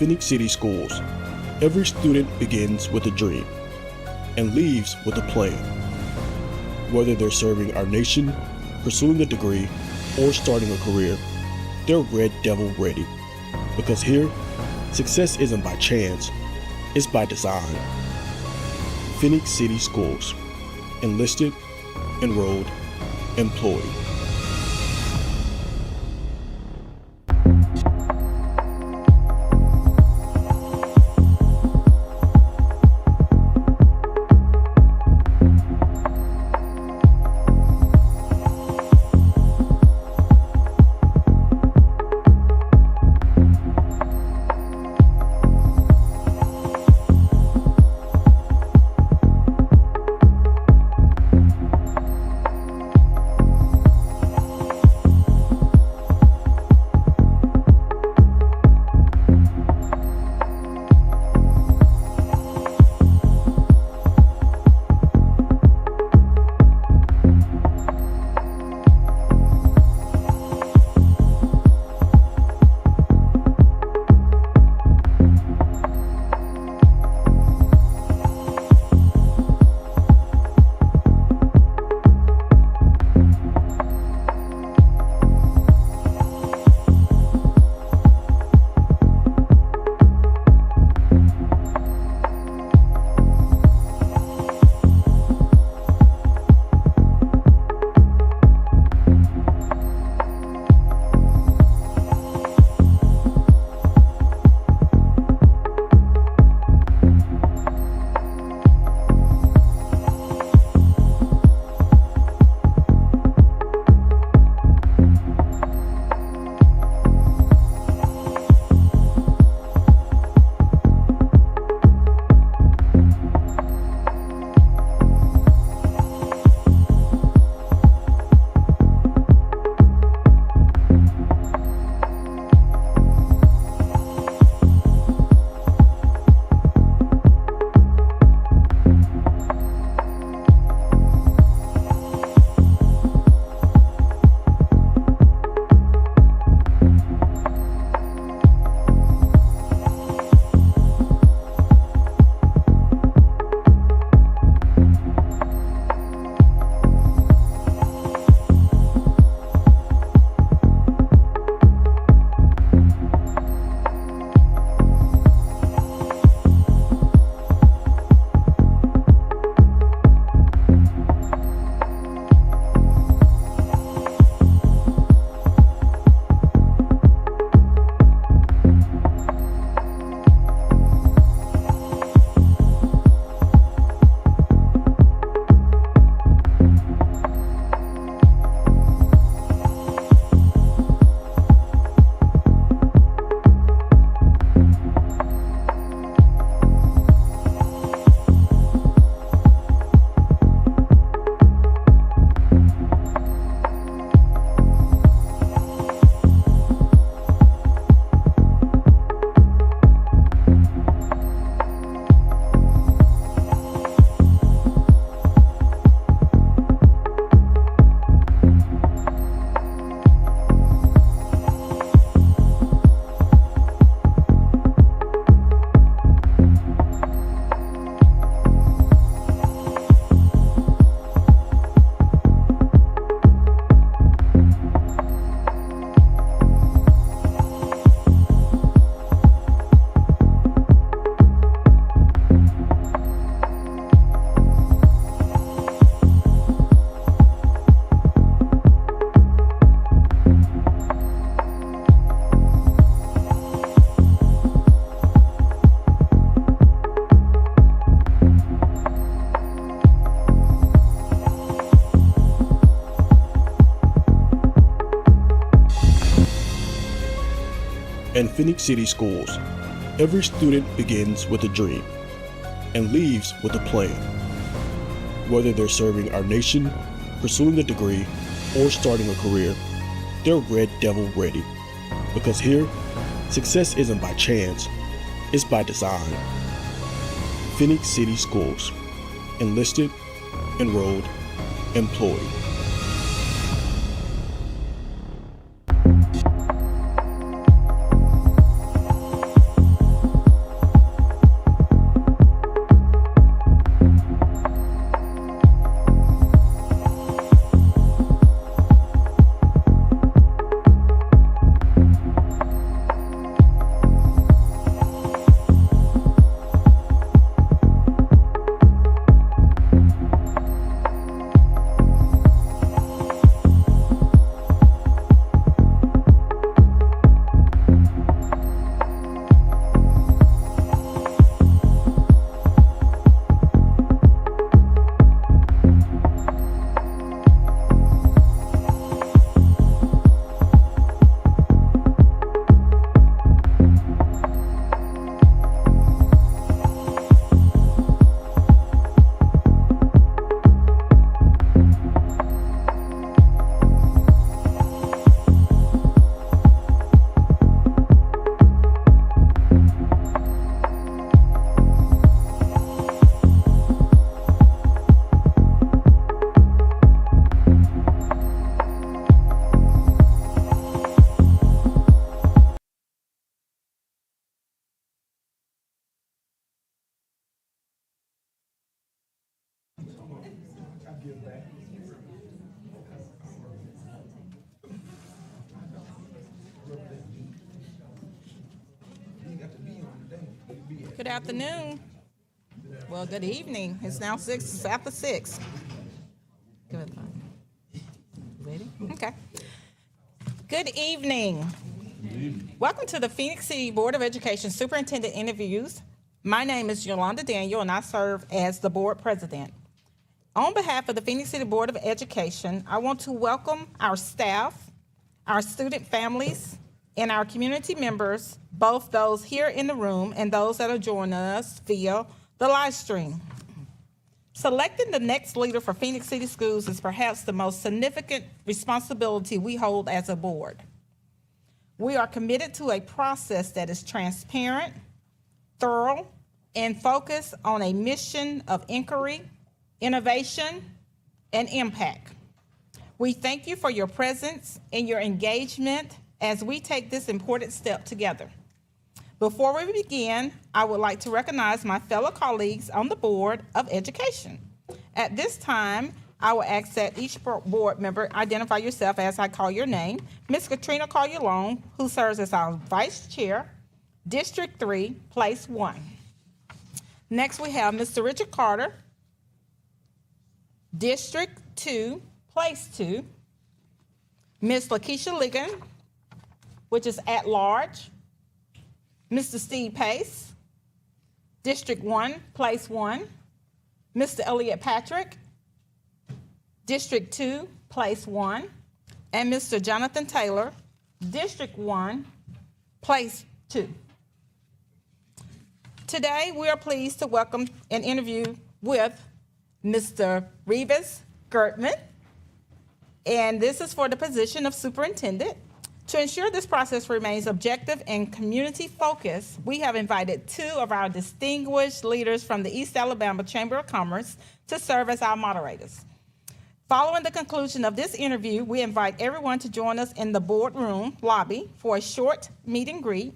Phenix City Schools, every student begins with a dream and leaves with a plan. Whether they're serving our nation, pursuing a degree, or starting a career, they're Red Devil ready. Because here, success isn't by chance, it's by design. Phenix City Schools. Enlisted, enrolled, employed. and Phenix City Schools, every student begins with a dream and leaves with a plan. Whether they're serving our nation, pursuing a degree, or starting a career, they're Red Devil ready. Because here, success isn't by chance, it's by design. Phenix City Schools. Enlisted, enrolled, employed. give back. Good afternoon. Well, good evening. It's now after 6. Good. Ready? Okay. Good evening. Welcome to the Phenix City Board of Education Superintendent Interviews. My name is Yolanda Daniel, and I serve as the board president. On behalf of the Phenix City Board of Education, I want to welcome our staff, our student families, and our community members, both those here in the room and those that are joining us via the live stream. Selecting the next leader for Phenix City Schools is perhaps the most significant responsibility we hold as a board. We are committed to a process that is transparent, thorough, and focused on a mission of inquiry, innovation, and impact. We thank you for your presence and your engagement as we take this important step together. Before we begin, I would like to recognize my fellow colleagues on the Board of Education. At this time, I will ask that each board member identify yourself as I call your name. Ms. Katrina Collier-Long, who serves as our Vice Chair, District 3, Place 1. Next, we have Mr. Richard Carter, District 2, Place 2. Ms. Lakeisha Ligon, which is at large. Mr. Steve Pace, District 1, Place 1. Mr. Elliott Patrick, District 2, Place 1. And Mr. Jonathan Taylor, District 1, Place 2. Today, we are pleased to welcome an interview with Mr. Reeivice Girtman, and this is for the position of superintendent. To ensure this process remains objective and community-focused, we have invited 2 of our distinguished leaders from the East Alabama Chamber of Commerce to serve as our moderators. Following the conclusion of this interview, we invite everyone to join us in the boardroom lobby for a short meet and greet.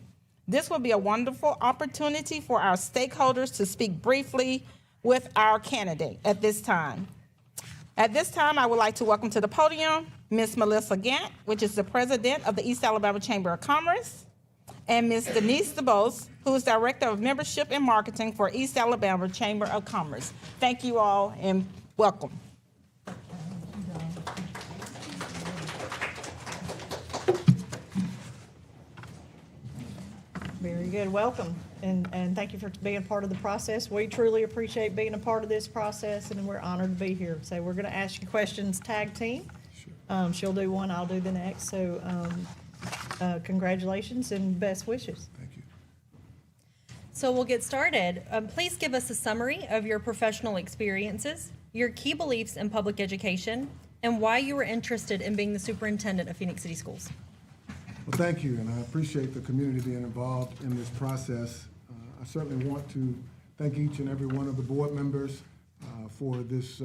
This will be a wonderful opportunity for our stakeholders to speak briefly with our candidate at this time. At this time, I would like to welcome to the podium Ms. Melissa Gant, which is the president of the East Alabama Chamber of Commerce, and Ms. Denise DeBose, who is director of membership and marketing for East Alabama Chamber of Commerce. Thank you all and welcome. Very good. Welcome, and thank you for being part of the process. We truly appreciate being a part of this process, and we're honored to be here. So we're going to ask you questions, tag team. Sure. She'll do one, I'll do the next. So congratulations and best wishes. Thank you. So we'll get started. Please give us a summary of your professional experiences, your key beliefs in public education, and why you were interested in being the superintendent of Phenix City Schools. Well, thank you, and I appreciate the community being involved in this process. I certainly want to thank each and every one of the board members for this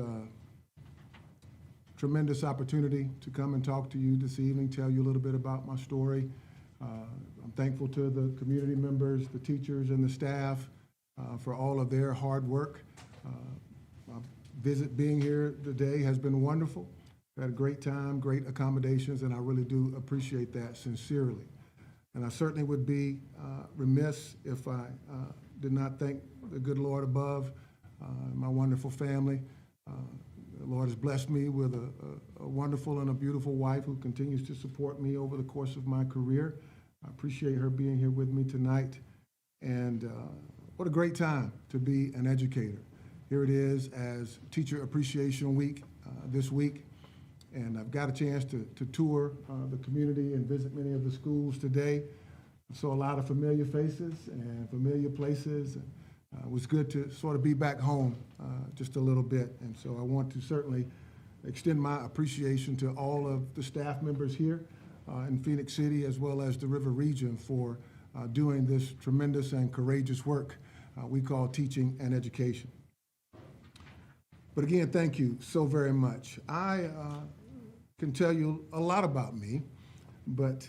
tremendous opportunity to come and talk to you this evening, tell you a little bit about my story. I'm thankful to the community members, the teachers, and the staff for all of their hard work. My visit being here today has been wonderful. Had a great time, great accommodations, and I really do appreciate that sincerely. And I certainly would be remiss if I did not thank the good Lord above, my wonderful family. The Lord has blessed me with a wonderful and a beautiful wife who continues to support me over the course of my career. I appreciate her being here with me tonight. And what a great time to be an educator. Here it is as Teacher Appreciation Week this week. And I've got a chance to tour the community and visit many of the schools today. I saw a lot of familiar faces and familiar places. It was good to sort of be back home just a little bit. And so I want to certainly extend my appreciation to all of the staff members here in Phenix City, as well as the River Region, for doing this tremendous and courageous work we call teaching and education. But again, thank you so very much. I can tell you a lot about me, but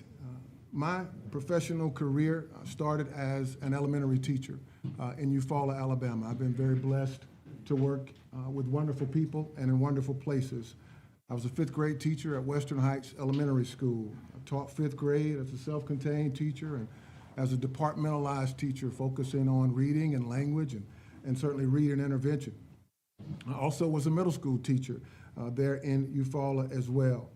my professional career started as an elementary teacher in Eufaula, Alabama. I've been very blessed to work with wonderful people and in wonderful places. I was a fifth grade teacher at Western Heights Elementary School. I taught fifth grade as a self-contained teacher and as a departmentalized teacher focusing on reading and language and certainly reading intervention. I also was a middle school teacher there in Eufaula as well.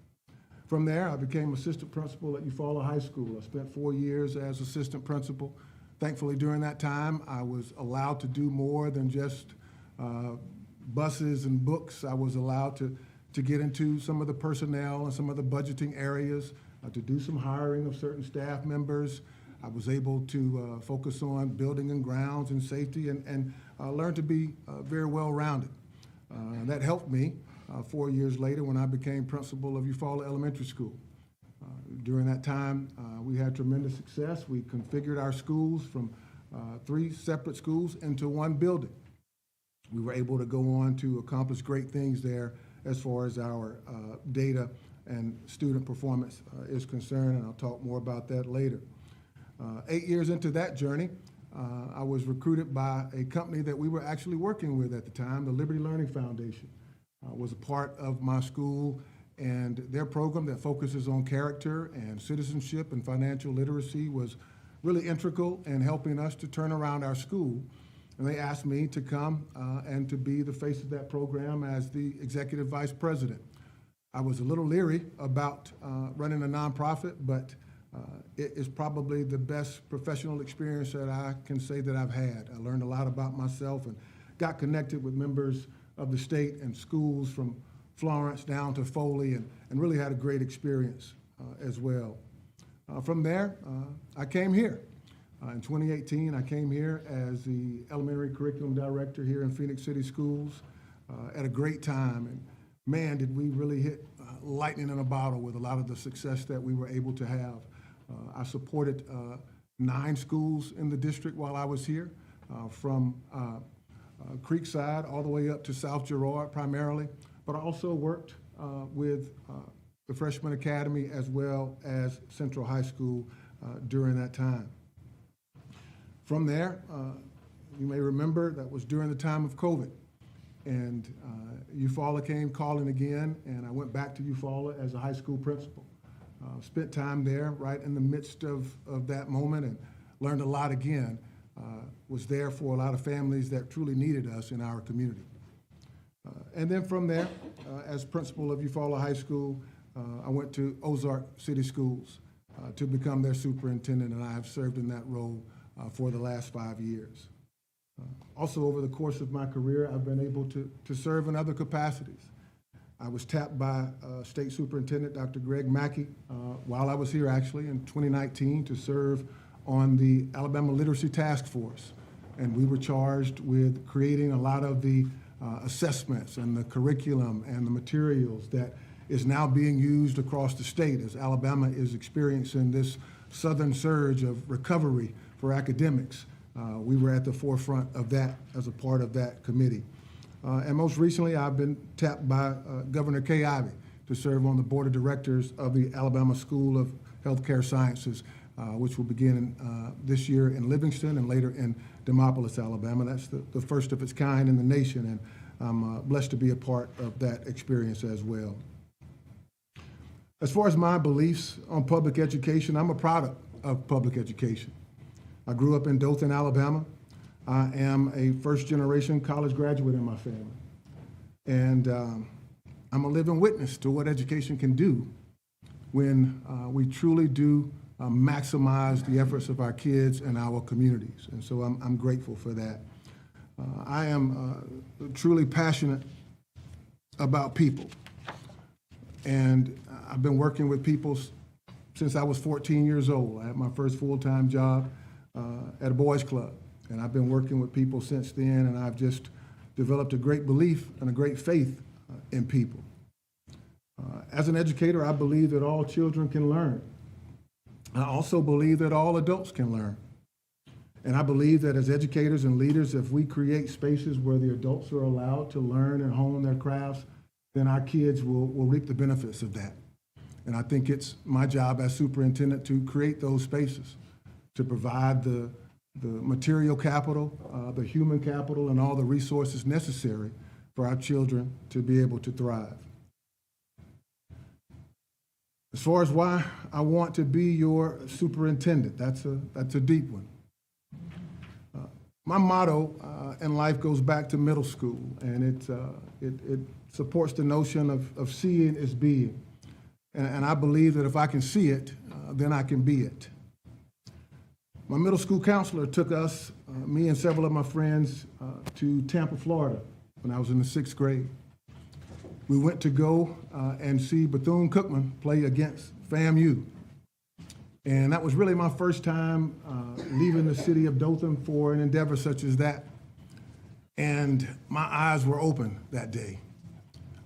From there, I became assistant principal at Eufaula High School. I spent 4 years as assistant principal. Thankfully, during that time, I was allowed to do more than just buses and books. I was allowed to get into some of the personnel and some of the budgeting areas, to do some hiring of certain staff members. I was able to focus on building and grounds and safety and learn to be very well-rounded. That helped me 4 years later when I became principal of Eufaula Elementary School. During that time, we had tremendous success. We configured our schools from 3 separate schools into 1 building. We were able to go on to accomplish great things there as far as our data and student performance is concerned, and I'll talk more about that later. 8 years into that journey, I was recruited by a company that we were actually working with at the time, the Liberty Learning Foundation. Was a part of my school and their program that focuses on character and citizenship and financial literacy was really integral in helping us to turn around our school. And they asked me to come and to be the face of that program as the executive vice president. I was a little leery about running a nonprofit, but it is probably the best professional experience that I can say that I've had. I learned a lot about myself and got connected with members of the state and schools from Florence down to Foley and really had a great experience as well. From there, I came here. In 2018, I came here as the elementary curriculum director here in Phenix City Schools at a great time. And man, did we really hit lightning in a bottle with a lot of the success that we were able to have. I supported 9 schools in the district while I was here, from Creekside all the way up to South Girard primarily, but I also worked with the Freshman Academy as well as Central High School during that time. From there, you may remember that was during the time of COVID, and Eufaula came calling again, and I went back to Eufaula as a high school principal. Spent time there right in the midst of that moment and learned a lot again. Was there for a lot of families that truly needed us in our community. And then from there, as principal of Eufaula High School, I went to Ozark City Schools to become their superintendent, and I have served in that role for the last 5 years. Also, over the course of my career, I've been able to serve in other capacities. I was tapped by State Superintendent Dr. Greg Mackey while I was here actually in 2019 to serve on the Alabama Literacy Task Force. And we were charged with creating a lot of the assessments and the curriculum and the materials that is now being used across the state as Alabama is experiencing this southern surge of recovery for academics. We were at the forefront of that as a part of that committee. And most recently, I've been tapped by Governor Kay Ivey to serve on the board of directors of the Alabama School of Healthcare Sciences, which will begin this year in Livingston and later in Demopolis, Alabama. That's the first of its kind in the nation, and I'm blessed to be a part of that experience as well. As far as my beliefs on public education, I'm a product of public education. I grew up in Dothan, Alabama. I am a first-generation college graduate in my family. And I'm a living witness to what education can do when we truly do maximize the efforts of our kids and our communities. And so I'm grateful for that. I am truly passionate about people. And I've been working with people since I was 14 years old. I had my first full-time job at a boys club. And I've been working with people since then, and I've just developed a great belief and a great faith in people. As an educator, I believe that all children can learn. I also believe that all adults can learn. And I believe that as educators and leaders, if we create spaces where the adults are allowed to learn and hone their crafts, then our kids will reap the benefits of that. And I think it's my job as superintendent to create those spaces, to provide the material capital, the human capital, and all the resources necessary for our children to be able to thrive. As far as why I want to be your superintendent, that's a deep one. My motto in life goes back to middle school, and it supports the notion of seeing is being. And I believe that if I can see it, then I can be it. My middle school counselor took us, me and several of my friends, to Tampa, Florida when I was in the 6th grade. We went to go and see Bethune-Cookman play against FAMU. And that was really my first time leaving the city of Dothan for an endeavor such as that. And my eyes were open that day.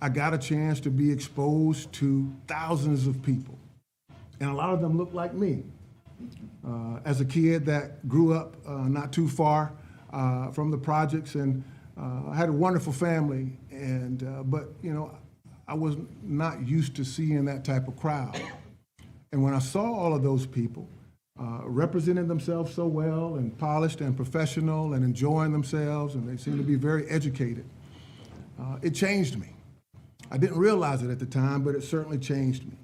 I got a chance to be exposed to thousands of people. And a lot of them looked like me. As a kid that grew up not too far from the projects, and I had a wonderful family, but you know, I was not used to seeing that type of crowd. And when I saw all of those people representing themselves so well and polished and professional and enjoying themselves, and they seemed to be very educated, it changed me. I didn't realize it at the time, but it certainly changed me.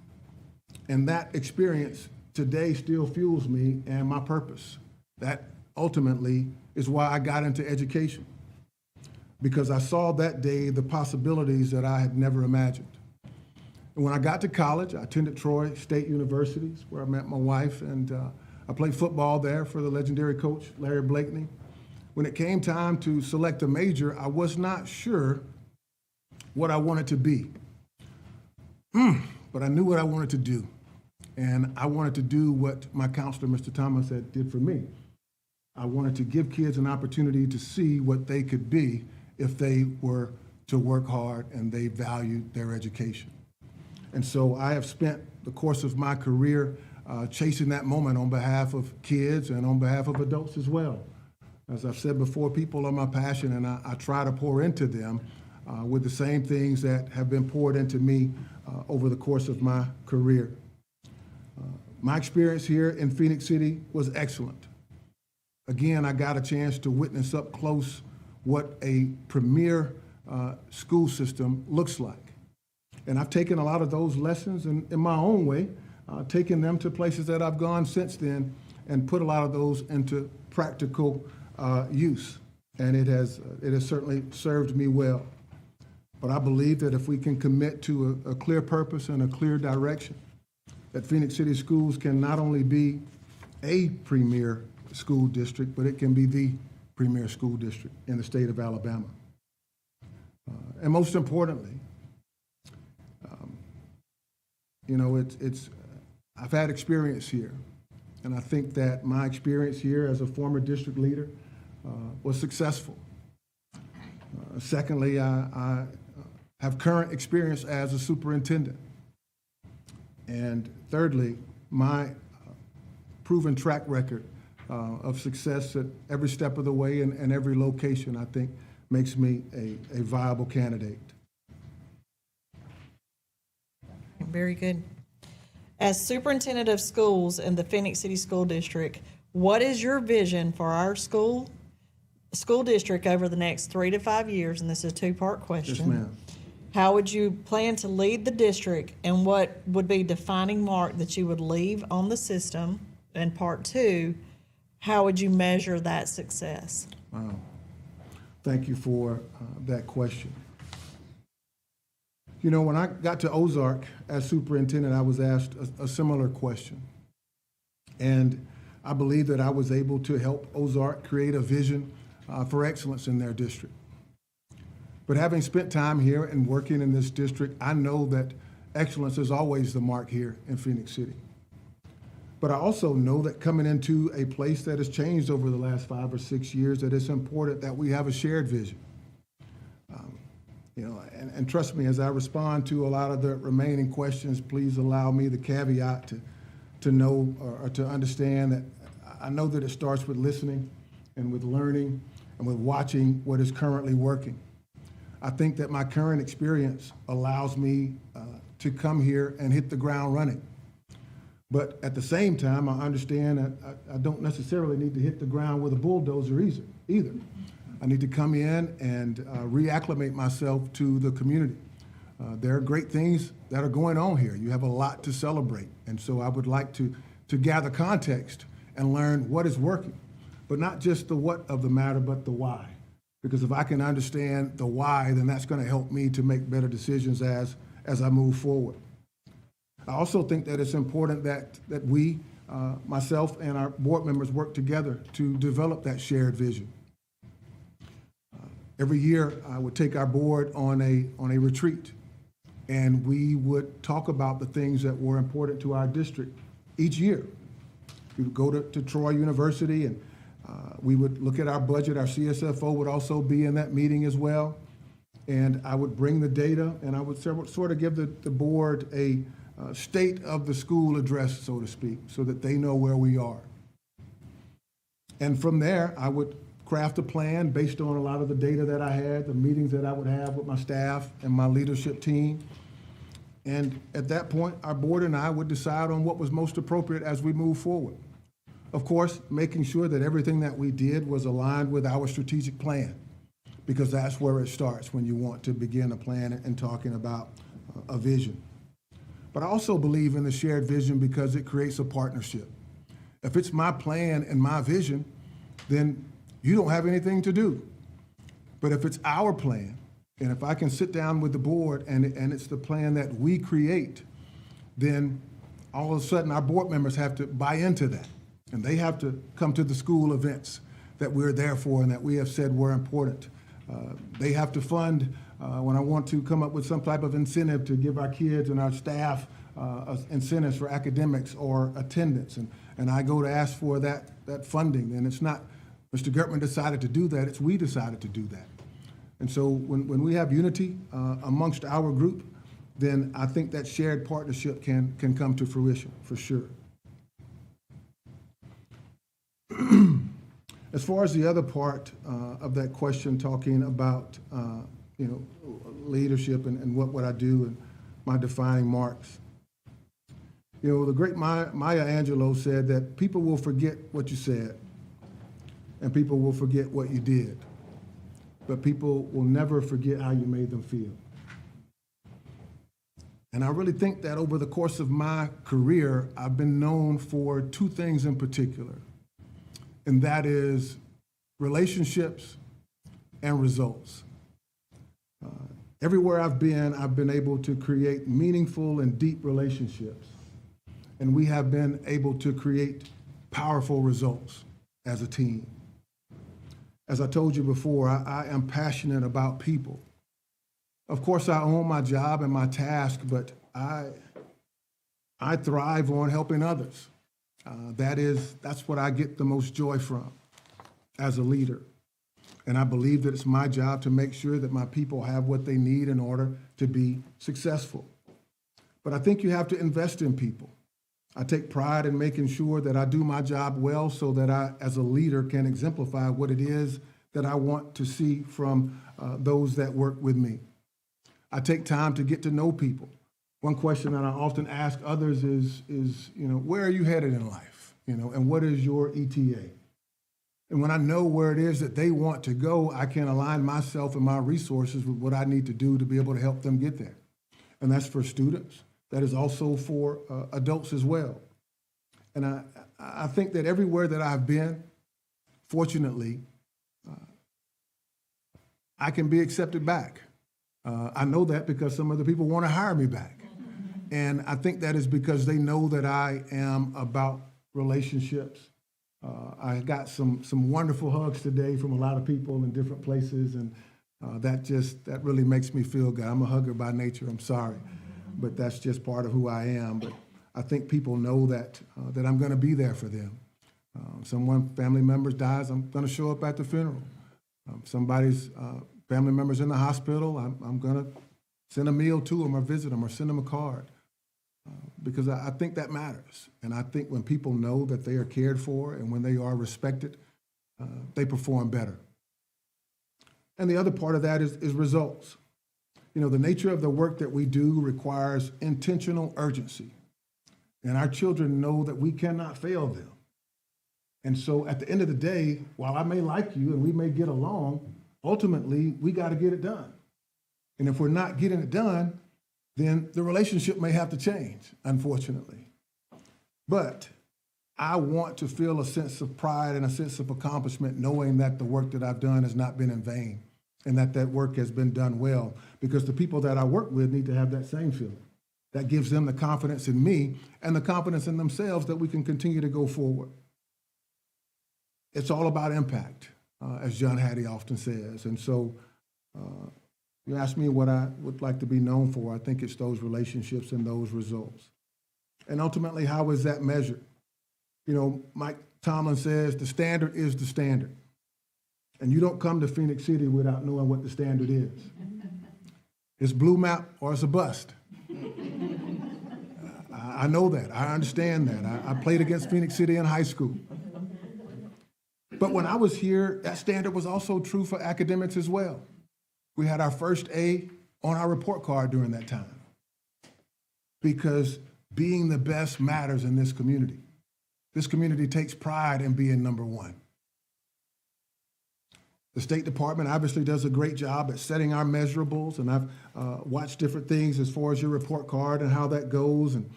And that experience today still fuels me and my purpose. That ultimately is why I got into education, because I saw that day the possibilities that I had never imagined. And when I got to college, I attended Troy State University, where I met my wife, and I played football there for the legendary coach, Larry Blakeney. When it came time to select a major, I was not sure what I wanted to be, but I knew what I wanted to do. And I wanted to do what my counselor, Mr. Thomas, did for me. I wanted to give kids an opportunity to see what they could be if they were to work hard and they valued their education. And so I have spent the course of my career chasing that moment on behalf of kids and on behalf of adults as well. As I've said before, people are my passion, and I try to pour into them with the same things that have been poured into me over the course of my career. My experience here in Phenix City was excellent. Again, I got a chance to witness up close what a premier school system looks like. And I've taken a lot of those lessons in my own way, taken them to places that I've gone since then and put a lot of those into practical use. And it has certainly served me well. But I believe that if we can commit to a clear purpose and a clear direction, that Phenix City Schools can not only be a premier school district, but it can be the premier school district in the state of Alabama. And most importantly, you know, I've had experience here, and I think that my experience here as a former district leader was successful. Secondly, I have current experience as a superintendent. And thirdly, my proven track record of success at every step of the way and every location, I think, makes me a viable candidate. Very good. As superintendent of schools in the Phenix City School District, what is your vision for our school district over the next 3 to 5 years? And this is a two-part question. Yes, ma'am. How would you plan to lead the district, and what would be a defining mark that you would leave on the system? And part two, how would you measure that success? Wow. Thank you for that question. You know, when I got to Ozark as superintendent, I was asked a similar question. And I believe that I was able to help Ozark create a vision for excellence in their district. But having spent time here and working in this district, I know that excellence is always the mark here in Phenix City. But I also know that coming into a place that has changed over the last 5 or 6 years, that it's important that we have a shared vision. You know, and trust me, as I respond to a lot of the remaining questions, please allow me the caveat to know or to understand that I know that it starts with listening and with learning and with watching what is currently working. I think that my current experience allows me to come here and hit the ground running. But at the same time, I understand that I don't necessarily need to hit the ground with a bulldozer either. I need to come in and reacclimate myself to the community. There are great things that are going on here. You have a lot to celebrate. And so I would like to gather context and learn what is working, but not just the what of the matter, but the why. Because if I can understand the why, then that's going to help me to make better decisions as I move forward. I also think that it's important that we, myself and our board members, work together to develop that shared vision. Every year, I would take our board on a retreat, and we would talk about the things that were important to our district each year. We would go to Troy University, and we would look at our budget. Our CSFO would also be in that meeting as well. And I would bring the data, and I would sort of give the board a state of the school address, so to speak, so that they know where we are. And from there, I would craft a plan based on a lot of the data that I had, the meetings that I would have with my staff and my leadership team. And at that point, our board and I would decide on what was most appropriate as we move forward. Of course, making sure that everything that we did was aligned with our strategic plan, because that's where it starts when you want to begin a plan and talking about a vision. But I also believe in the shared vision because it creates a partnership. If it's my plan and my vision, then you don't have anything to do. But if it's our plan, and if I can sit down with the board and it's the plan that we create, then all of a sudden our board members have to buy into that. And they have to come to the school events that we're there for and that we have said were important. They have to fund when I want to come up with some type of incentive to give our kids and our staff incentives for academics or attendance. And I go to ask for that funding. And it's not Mr. Girtman decided to do that, it's we decided to do that. And so when we have unity amongst our group, then I think that shared partnership can come to fruition, for sure. As far as the other part of that question, talking about leadership and what I do and my defining marks. The great Maya Angelou said that people will forget what you said and people will forget what you did, but people will never forget how you made them feel. And I really think that over the course of my career, I've been known for two things in particular, and that is relationships and results. Everywhere I've been able to create meaningful and deep relationships, and we have been able to create powerful results as a team. As I told you before, I am passionate about people. Of course, I own my job and my task, but I thrive on helping others. That's what I get the most joy from as a leader. And I believe that it's my job to make sure that my people have what they need in order to be successful. But I think you have to invest in people. I take pride in making sure that I do my job well so that I, as a leader, can exemplify what it is that I want to see from those that work with me. I take time to get to know people. One question that I often ask others is where are you headed in life? And what is your ETA? And when I know where it is that they want to go, I can align myself and my resources with what I need to do to be able to help them get there. And that's for students. That is also for adults as well. And I think that everywhere that I've been, fortunately, I can be accepted back. I know that because some other people want to hire me back. And I think that is because they know that I am about relationships. I got some wonderful hugs today from a lot of people in different places, and that really makes me feel good. I'm a hugger by nature, I'm sorry, but that's just part of who I am. But I think people know that I'm going to be there for them. Someone, family members dies, I'm going to show up at the funeral. Somebody's family member's in the hospital, I'm going to send a meal to them or visit them or send them a card. Because I think that matters. And I think when people know that they are cared for and when they are respected, they perform better. And the other part of that is results. The nature of the work that we do requires intentional urgency. And our children know that we cannot fail them. And so at the end of the day, while I may like you and we may get along, ultimately, we got to get it done. And if we're not getting it done, then the relationship may have to change, unfortunately. But I want to feel a sense of pride and a sense of accomplishment knowing that the work that I've done has not been in vain and that that work has been done well, because the people that I work with need to have that same feeling. That gives them the confidence in me and the confidence in themselves that we can continue to go forward. It's all about impact, as John Hattie often says. And so you ask me what I would like to be known for, I think it's those relationships and those results. And ultimately, how is that measured? You know, Mike Tomlin says the standard is the standard. And you don't come to Phenix City without knowing what the standard is. It's blue map or it's a bust. I know that. I understand that. I played against Phenix City in high school. But when I was here, that standard was also true for academics as well. We had our first A on our report card during that time, because being the best matters in this community. This community takes pride in being number one. The State Department obviously does a great job at setting our measurables, and I've watched different things as far as your report card and how that goes. And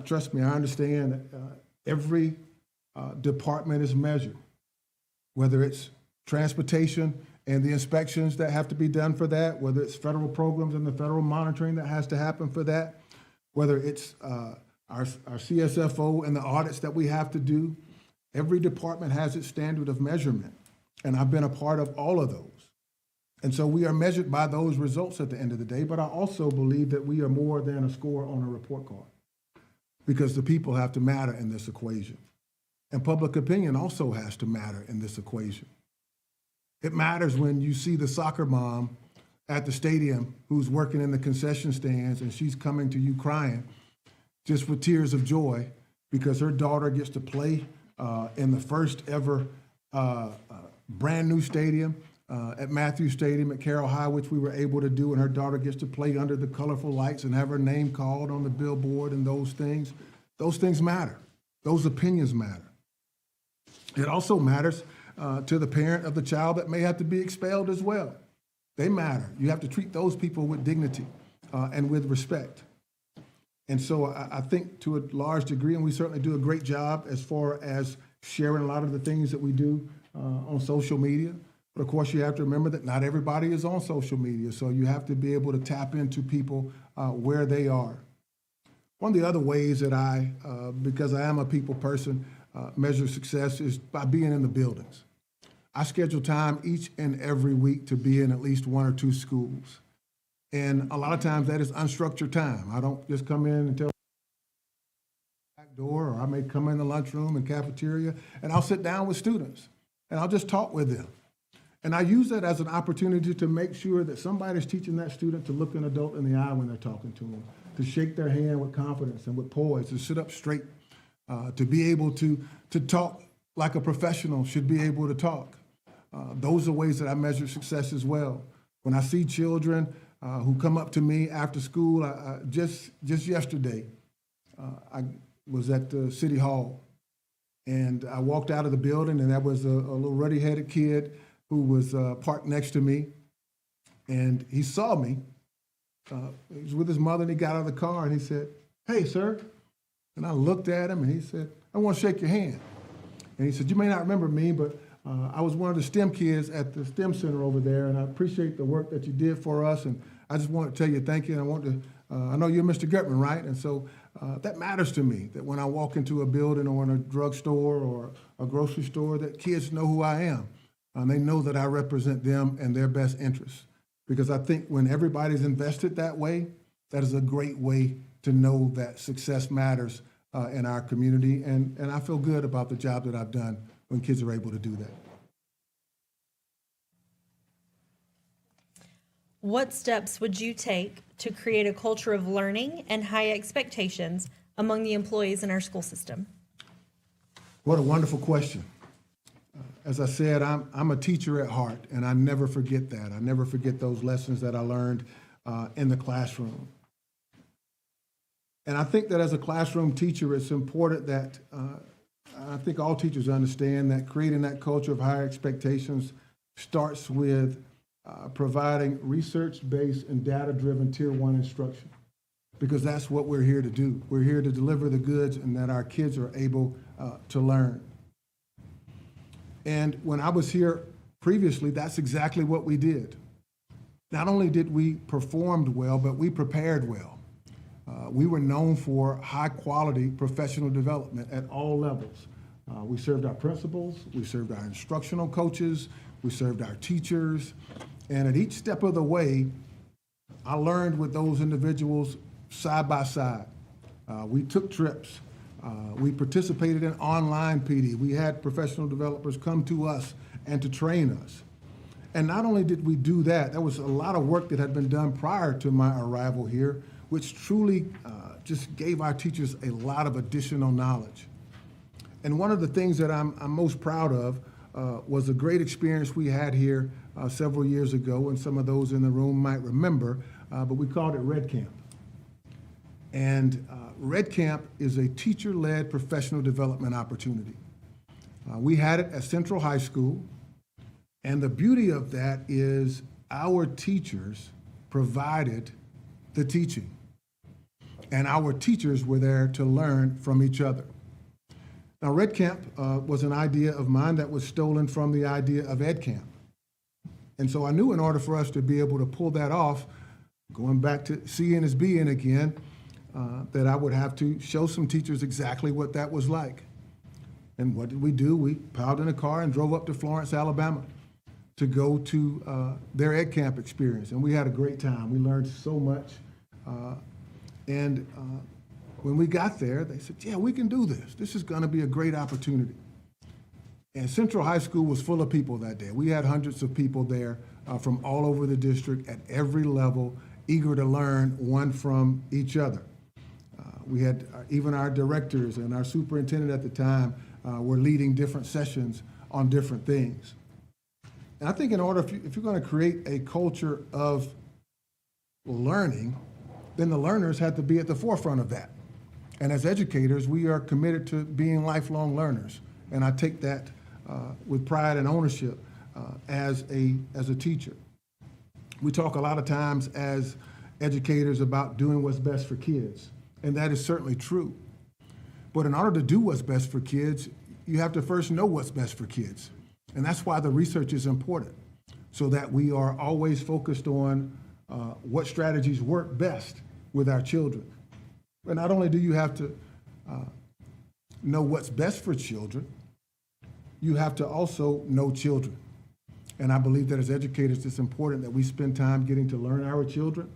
trust me, I understand that every department is measured, whether it's transportation and the inspections that have to be done for that, whether it's federal programs and the federal monitoring that has to happen for that, whether it's our CSFO and the audits that we have to do. Every department has its standard of measurement, and I've been a part of all of those. And so we are measured by those results at the end of the day, but I also believe that we are more than a score on a report card, because the people have to matter in this equation. And public opinion also has to matter in this equation. It matters when you see the soccer mom at the stadium who's working in the concession stands and she's coming to you crying just with tears of joy because her daughter gets to play in the first ever brand new stadium at Matthews Stadium at Carroll High, which we were able to do, and her daughter gets to play under the colorful lights and have her name called on the billboard and those things. Those things matter. Those opinions matter. It also matters to the parent of the child that may have to be expelled as well. They matter. You have to treat those people with dignity and with respect. And so I think to a large degree, and we certainly do a great job as far as sharing a lot of the things that we do on social media. But of course, you have to remember that not everybody is on social media. So you have to be able to tap into people where they are. One of the other ways that I, because I am a people person, measure success is by being in the buildings. I schedule time each and every week to be in at least one or two schools. And a lot of times that is unstructured time. I don't just come in and tell back door, or I may come in the lunchroom and cafeteria, and I'll sit down with students and I'll just talk with them. And I use that as an opportunity to make sure that somebody's teaching that student to look an adult in the eye when they're talking to them, to shake their hand with confidence and with poise, to sit up straight, to be able to talk like a professional should be able to talk. Those are ways that I measure success as well. When I see children who come up to me after school, just yesterday, I was at the City Hall, and I walked out of the building, and there was a little ruddy-headed kid who was parked next to me, and he saw me. He was with his mother, and he got out of the car, and he said, "Hey, sir." And I looked at him, and he said, "I want to shake your hand." And he said, "You may not remember me, but I was one of the STEM kids at the STEM Center over there, and I appreciate the work that you did for us, and I just want to tell you thank you, and I know you're Mr. Girtman, right?" And so that matters to me, that when I walk into a building or in a drugstore or a grocery store, that kids know who I am. They know that I represent them and their best interests. Because I think when everybody's invested that way, that is a great way to know that success matters in our community. And I feel good about the job that I've done when kids are able to do that. What steps would you take to create a culture of learning and high expectations among the employees in our school system? What a wonderful question. As I said, I'm a teacher at heart, and I never forget that. I never forget those lessons that I learned in the classroom. And I think that as a classroom teacher, it's important that I think all teachers understand that creating that culture of higher expectations starts with providing research-based and data-driven Tier 1 instruction, because that's what we're here to do. We're here to deliver the goods and that our kids are able to learn. And when I was here previously, that's exactly what we did. Not only did we perform well, but we prepared well. We were known for high-quality professional development at all levels. We served our principals, we served our instructional coaches, we served our teachers, and at each step of the way, I learned with those individuals side by side. We took trips. We participated in online PD. We had professional developers come to us and to train us. And not only did we do that, there was a lot of work that had been done prior to my arrival here, which truly just gave our teachers a lot of additional knowledge. And one of the things that I'm most proud of was a great experience we had here several years ago, and some of those in the room might remember, but we called it Red Camp. And Red Camp is a teacher-led professional development opportunity. We had it at Central High School, and the beauty of that is our teachers provided the teaching, and our teachers were there to learn from each other. Now, Red Camp was an idea of mine that was stolen from the idea of Ed Camp. And so I knew in order for us to be able to pull that off, going back to seeing is being again, that I would have to show some teachers exactly what that was like. And what did we do? We piled in a car and drove up to Florence, Alabama to go to their Ed Camp experience. And we had a great time. We learned so much. When we got there, they said, yeah, we can do this. This is going to be a great opportunity. And Central High School was full of people that day. We had hundreds of people there from all over the district at every level, eager to learn one from each other. We had even our directors and our superintendent at the time were leading different sessions on different things. And I think in order, if you're going to create a culture of learning, then the learners have to be at the forefront of that. And as educators, we are committed to being lifelong learners. And I take that with pride and ownership as a teacher. We talk a lot of times as educators about doing what's best for kids, and that is certainly true. But in order to do what's best for kids, you have to first know what's best for kids. And that's why the research is important, so that we are always focused on what strategies work best with our children. But not only do you have to know what's best for children, you have to also know children. And I believe that as educators, it's important that we spend time getting to learn our children,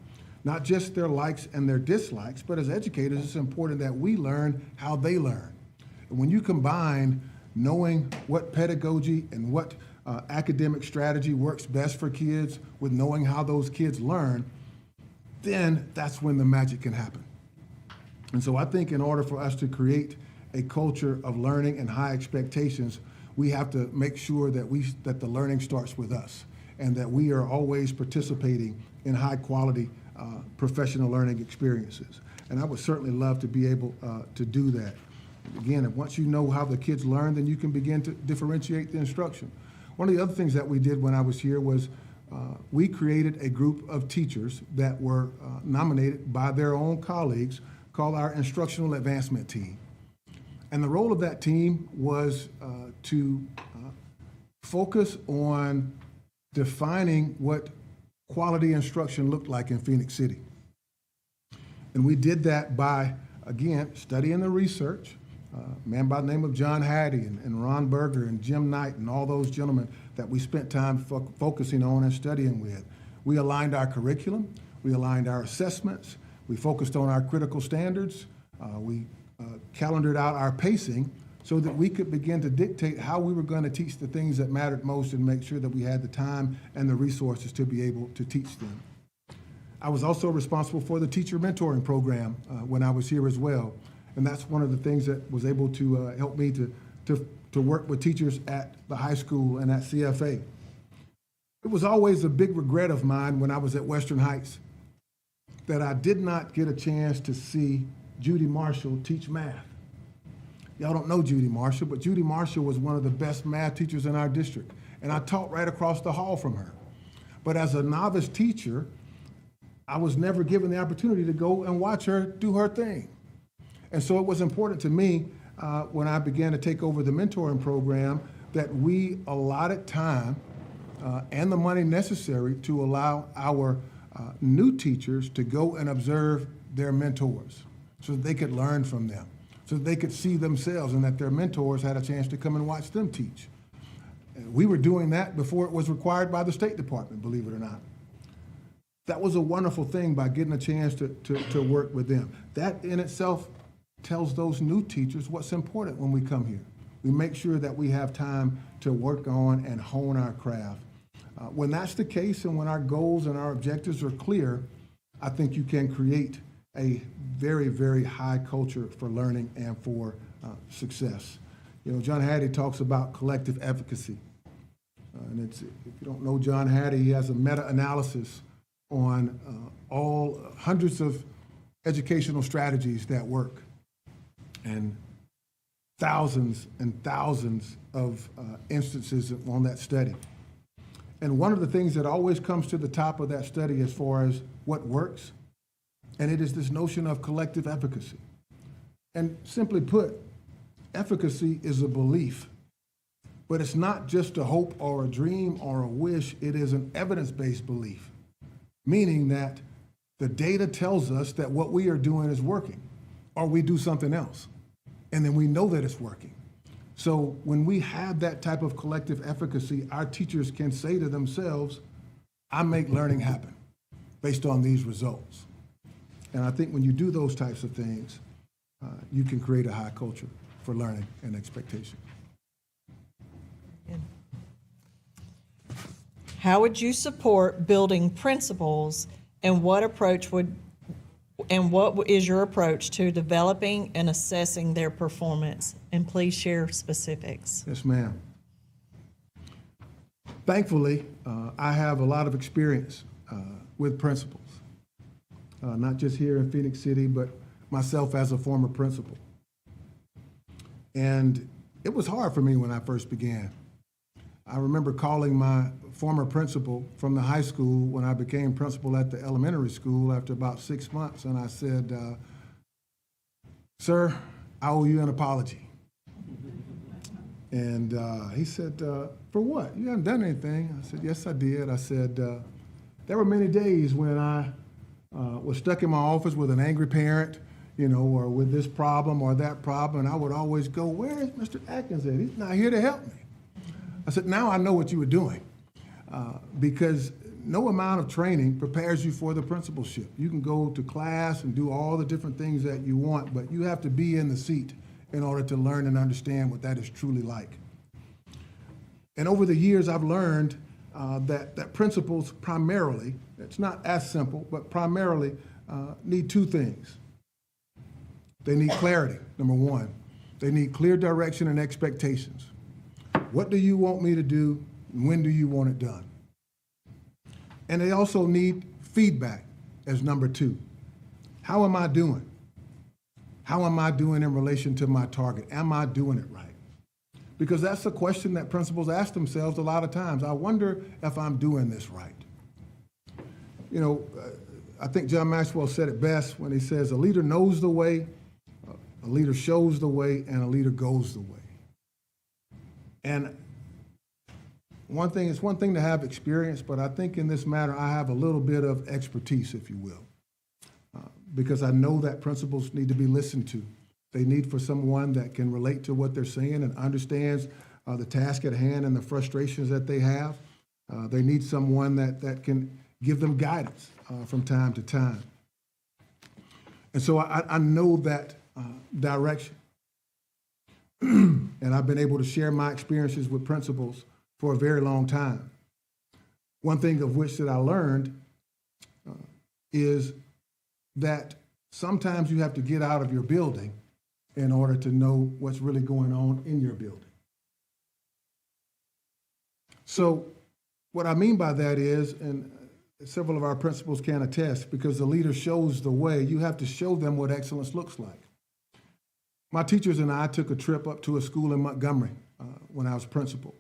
not just their likes and their dislikes, but as educators, it's important that we learn how they learn. And when you combine knowing what pedagogy and what academic strategy works best for kids with knowing how those kids learn, then that's when the magic can happen. And so I think in order for us to create a culture of learning and high expectations, we have to make sure that the learning starts with us and that we are always participating in high quality professional learning experiences. And I would certainly love to be able to do that. Again, once you know how the kids learn, then you can begin to differentiate the instruction. One of the other things that we did when I was here was we created a group of teachers that were nominated by their own colleagues called our Instructional Advancement Team. And the role of that team was to focus on defining what quality instruction looked like in Phenix City. And we did that by, again, studying the research. A man by the name of John Hattie and Ron Berger and Jim Knight and all those gentlemen that we spent time focusing on and studying with. We aligned our curriculum, we aligned our assessments, we focused on our critical standards, we calendared out our pacing so that we could begin to dictate how we were going to teach the things that mattered most and make sure that we had the time and the resources to be able to teach them. I was also responsible for the teacher mentoring program when I was here as well. And that's one of the things that was able to help me to work with teachers at the high school and at CFA. It was always a big regret of mine when I was at Western Heights that I did not get a chance to see Judy Marshall teach math. Y'all don't know Judy Marshall, but Judy Marshall was one of the best math teachers in our district, and I taught right across the hall from her. But as a novice teacher, I was never given the opportunity to go and watch her do her thing. And so it was important to me when I began to take over the mentoring program that we allotted time and the money necessary to allow our new teachers to go and observe their mentors so that they could learn from them, so that they could see themselves and that their mentors had a chance to come and watch them teach. And we were doing that before it was required by the State Department, believe it or not. That was a wonderful thing by getting a chance to work with them. That in itself tells those new teachers what's important when we come here. We make sure that we have time to work on and hone our craft. When that's the case and when our goals and our objectives are clear, I think you can create a very, very high culture for learning and for success. You know, John Hattie talks about collective efficacy. And if you don't know John Hattie, he has a meta-analysis on all hundreds of educational strategies that work and thousands of instances on that study. And one of the things that always comes to the top of that study as far as what works, and it is this notion of collective efficacy. And simply put, efficacy is a belief, but it's not just a hope or a dream or a wish, it is an evidence-based belief, meaning that the data tells us that what we are doing is working, or we do something else, and then we know that it's working. So when we have that type of collective efficacy, our teachers can say to themselves, I make learning happen based on these results. And I think when you do those types of things, you can create a high culture for learning and expectation. How would you support building principles, and what is your approach to developing and assessing their performance? And please share specifics. Yes, ma'am. Thankfully, I have a lot of experience with principals, not just here in Phenix City, but myself as a former principal. And it was hard for me when I first began. I remember calling my former principal from the high school when I became principal at the elementary school after about 6 months, and I said, sir, I owe you an apology. And he said, for what? You haven't done anything. I said, yes, I did. I said, there were many days when I was stuck in my office with an angry parent, you know, or with this problem or that problem, and I would always go, where is Mr. Atkins at? He's not here to help me. I said, now I know what you were doing, because no amount of training prepares you for the principalship. You can go to class and do all the different things that you want, but you have to be in the seat in order to learn and understand what that is truly like. And over the years, I've learned that principals primarily, it's not as simple, but primarily need two things. They need clarity, number one. They need clear direction and expectations. What do you want me to do? And when do you want it done? And they also need feedback as number two. How am I doing? How am I doing in relation to my target? Am I doing it right? Because that's the question that principals ask themselves a lot of times. I wonder if I'm doing this right. You know, I think John Maxwell said it best when he says, a leader knows the way, a leader shows the way, and a leader goes the way. And it's one thing to have experience, but I think in this matter, I have a little bit of expertise, if you will, because I know that principals need to be listened to. They need for someone that can relate to what they're saying and understands the task at hand and the frustrations that they have. They need someone that can give them guidance from time to time. And so I know that direction. And I've been able to share my experiences with principals for a very long time. One thing of which that I learned is that sometimes you have to get out of your building in order to know what's really going on in your building. So what I mean by that is, and several of our principals can attest, because the leader shows the way, you have to show them what excellence looks like. My teachers and I took a trip up to a school in Montgomery when I was principal.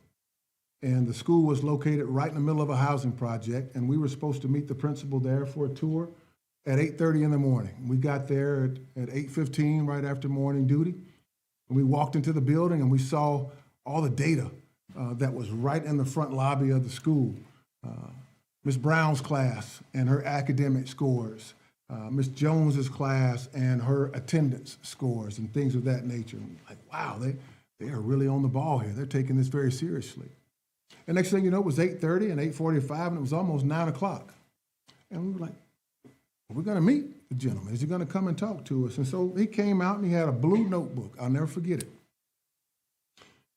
And the school was located right in the middle of a housing project, and we were supposed to meet the principal there for a tour at 8:30 in the morning. We got there at 8:15, right after morning duty. And we walked into the building and we saw all the data that was right in the front lobby of the school. Miss Brown's class and her academic scores, Miss Jones's class and her attendance scores and things of that nature. Like, wow, they are really on the ball here. They're taking this very seriously. And next thing you know, it was 8:30 and 8:45, and it was almost 9 o'clock. And we were like, we're going to meet the gentleman. Is he going to come and talk to us? And so he came out and he had a blue notebook. I'll never forget it.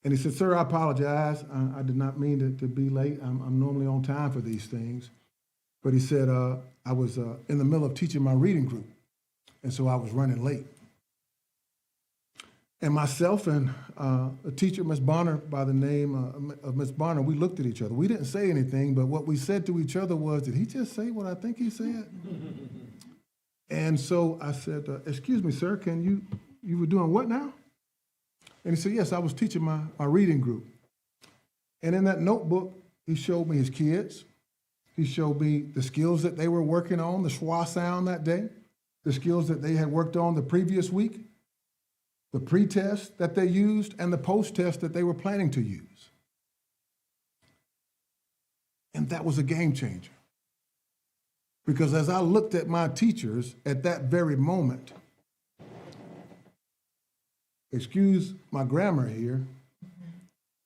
And he said, sir, I apologize. I did not mean to be late. I'm normally on time for these things. But he said, I was in the middle of teaching my reading group, and so I was running late. And myself and a teacher, Miss Bonner, by the name of Miss Bonner, we looked at each other. We didn't say anything, but what we said to each other was, did he just say what I think he said? And so I said, excuse me, sir, you were doing what now? And he said, yes, I was teaching my reading group. And in that notebook, he showed me his kids. He showed me the skills that they were working on, the schwa sound that day, the skills that they had worked on the previous week, the pre-test that they used, and the post-test that they were planning to use. And that was a game changer. Because as I looked at my teachers at that very moment, excuse my grammar here,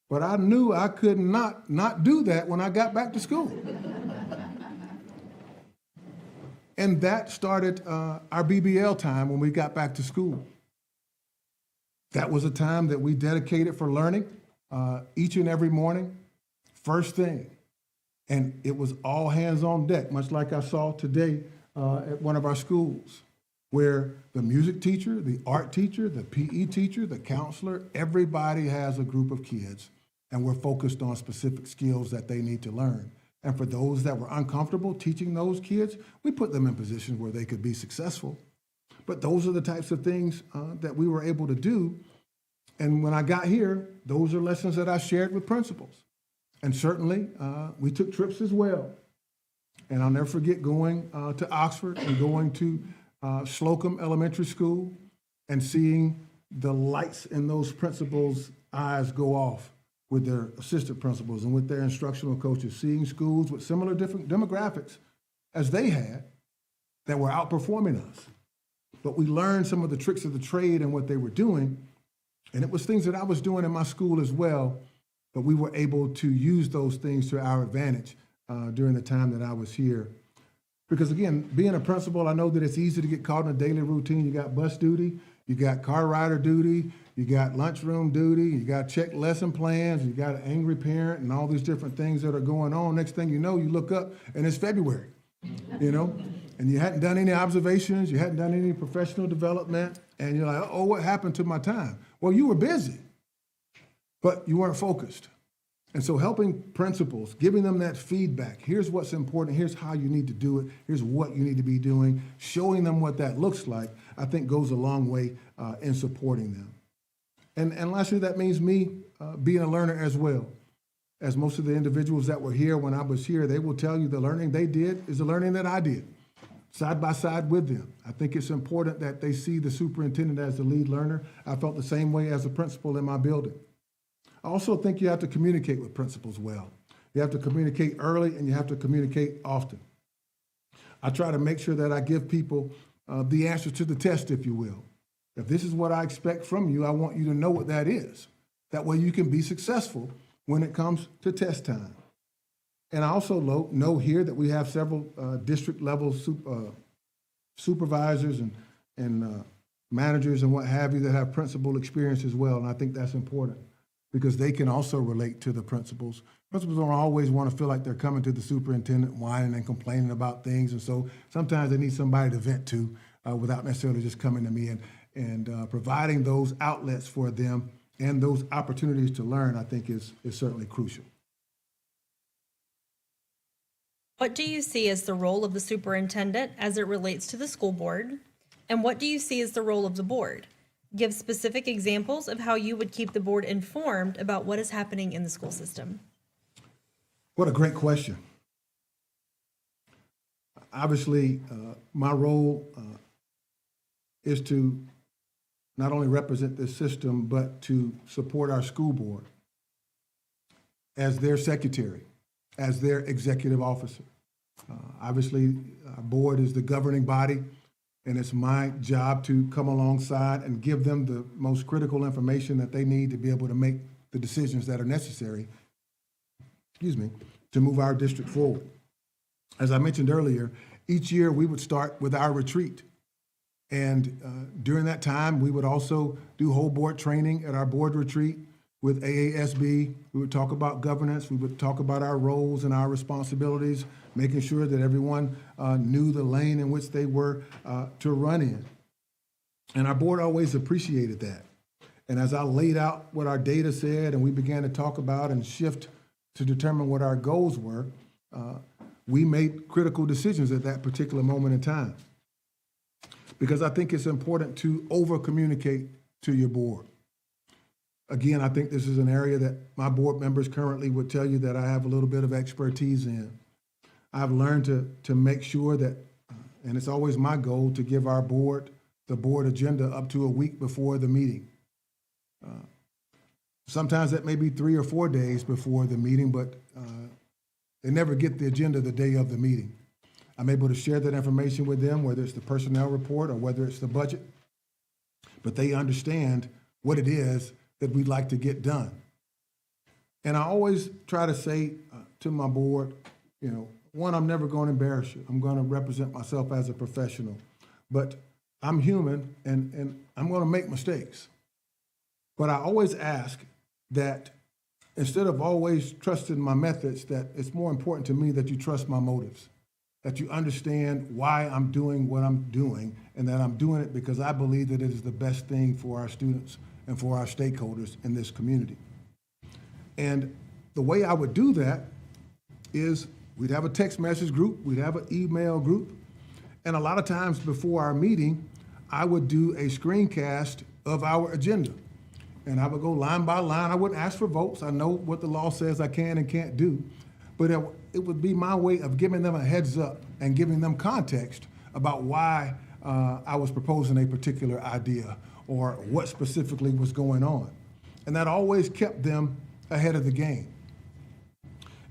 but I knew I could not do that when I got back to school. And that started our BBL time when we got back to school. That was a time that we dedicated for learning each and every morning, first thing. And it was all hands on deck, much like I saw today at one of our schools, where the music teacher, the art teacher, the PE teacher, the counselor, everybody has a group of kids, and we're focused on specific skills that they need to learn. And for those that were uncomfortable teaching those kids, we put them in positions where they could be successful. But those are the types of things that we were able to do. And when I got here, those are lessons that I shared with principals. And certainly, we took trips as well. And I'll never forget going to Oxford and going to Slocum Elementary School and seeing the lights in those principals' eyes go off with their assistant principals and with their instructional coaches, seeing schools with similar different demographics as they had that were outperforming us. But we learned some of the tricks of the trade and what they were doing. And it was things that I was doing in my school as well, but we were able to use those things to our advantage during the time that I was here. Because again, being a principal, I know that it's easy to get caught in a daily routine. You got bus duty, you got car rider duty, you got lunchroom duty, you got check lesson plans, you got an angry parent and all these different things that are going on. Next thing you know, you look up and it's February, you know? And you hadn't done any observations, you hadn't done any professional development, and you're like, oh, what happened to my time? Well, you were busy, but you weren't focused. And so helping principals, giving them that feedback, here's what's important, here's how you need to do it, here's what you need to be doing, showing them what that looks like, I think goes a long way in supporting them. And lastly, that means me being a learner as well. As most of the individuals that were here when I was here, they will tell you the learning they did is the learning that I did, side by side with them. I think it's important that they see the superintendent as the lead learner. I felt the same way as a principal in my building. I also think you have to communicate with principals well. You have to communicate early and you have to communicate often. I try to make sure that I give people the answer to the test, if you will. If this is what I expect from you, I want you to know what that is. That way you can be successful when it comes to test time. And I also know here that we have several district level supervisors and managers and what have you that have principal experience as well. And I think that's important because they can also relate to the principals. Principals don't always want to feel like they're coming to the superintendent whining and complaining about things. And so sometimes they need somebody to vent to without necessarily just coming to me and providing those outlets for them and those opportunities to learn, I think is certainly crucial. What do you see as the role of the superintendent as it relates to the school board? And what do you see as the role of the board? Give specific examples of how you would keep the board informed about what is happening in the school system. What a great question. Obviously, my role is to not only represent this system, but to support our school board as their secretary, as their executive officer. Obviously, our board is the governing body, and it's my job to come alongside and give them the most critical information that they need to be able to make the decisions that are necessary, to move our district forward. As I mentioned earlier, each year we would start with our retreat. And during that time, we would also do whole board training at our board retreat with AASB. We would talk about governance. We would talk about our roles and our responsibilities, making sure that everyone knew the lane in which they were to run in. And our board always appreciated that. And as I laid out what our data said and we began to talk about and shift to determine what our goals were, we made critical decisions at that particular moment in time. Because I think it's important to over-communicate to your board. Again, I think this is an area that my board members currently would tell you that I have a little bit of expertise in. I've learned to make sure that, and it's always my goal, to give our board the board agenda up to a week before the meeting. Sometimes that may be 3 or 4 days before the meeting, but they never get the agenda the day of the meeting. I'm able to share that information with them, whether it's the personnel report or whether it's the budget, but they understand what it is that we'd like to get done. And I always try to say to my board, one, I'm never going to embarrass you. I'm going to represent myself as a professional, but I'm human and I'm going to make mistakes. But I always ask that instead of always trusting my methods, that it's more important to me that you trust my motives, that you understand why I'm doing what I'm doing, and that I'm doing it because I believe that it is the best thing for our students and for our stakeholders in this community. And the way I would do that is we'd have a text message group, we'd have an email group, and a lot of times before our meeting, I would do a screencast of our agenda. And I would go line by line. I wouldn't ask for votes. I know what the law says I can and can't do, but it would be my way of giving them a heads up and giving them context about why I was proposing a particular idea or what specifically was going on. And that always kept them ahead of the game.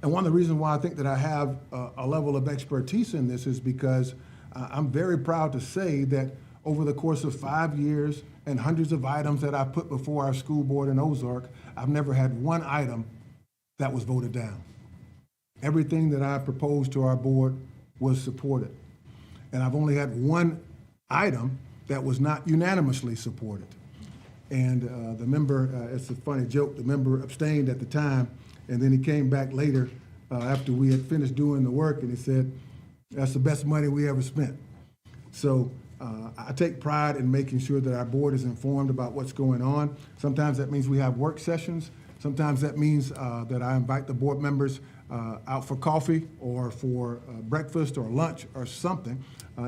And one of the reasons why I think that I have a level of expertise in this is because I'm very proud to say that over the course of 5 years and hundreds of items that I put before our school board in Ozark, I've never had one item that was voted down. Everything that I proposed to our board was supported. And I've only had one item that was not unanimously supported. And the member, it's a funny joke, the member abstained at the time, and then he came back later after we had finished doing the work, and he said, "That's the best money we ever spent." So I take pride in making sure that our board is informed about what's going on. Sometimes that means we have work sessions. Sometimes that means that I invite the board members out for coffee or for breakfast or lunch or something,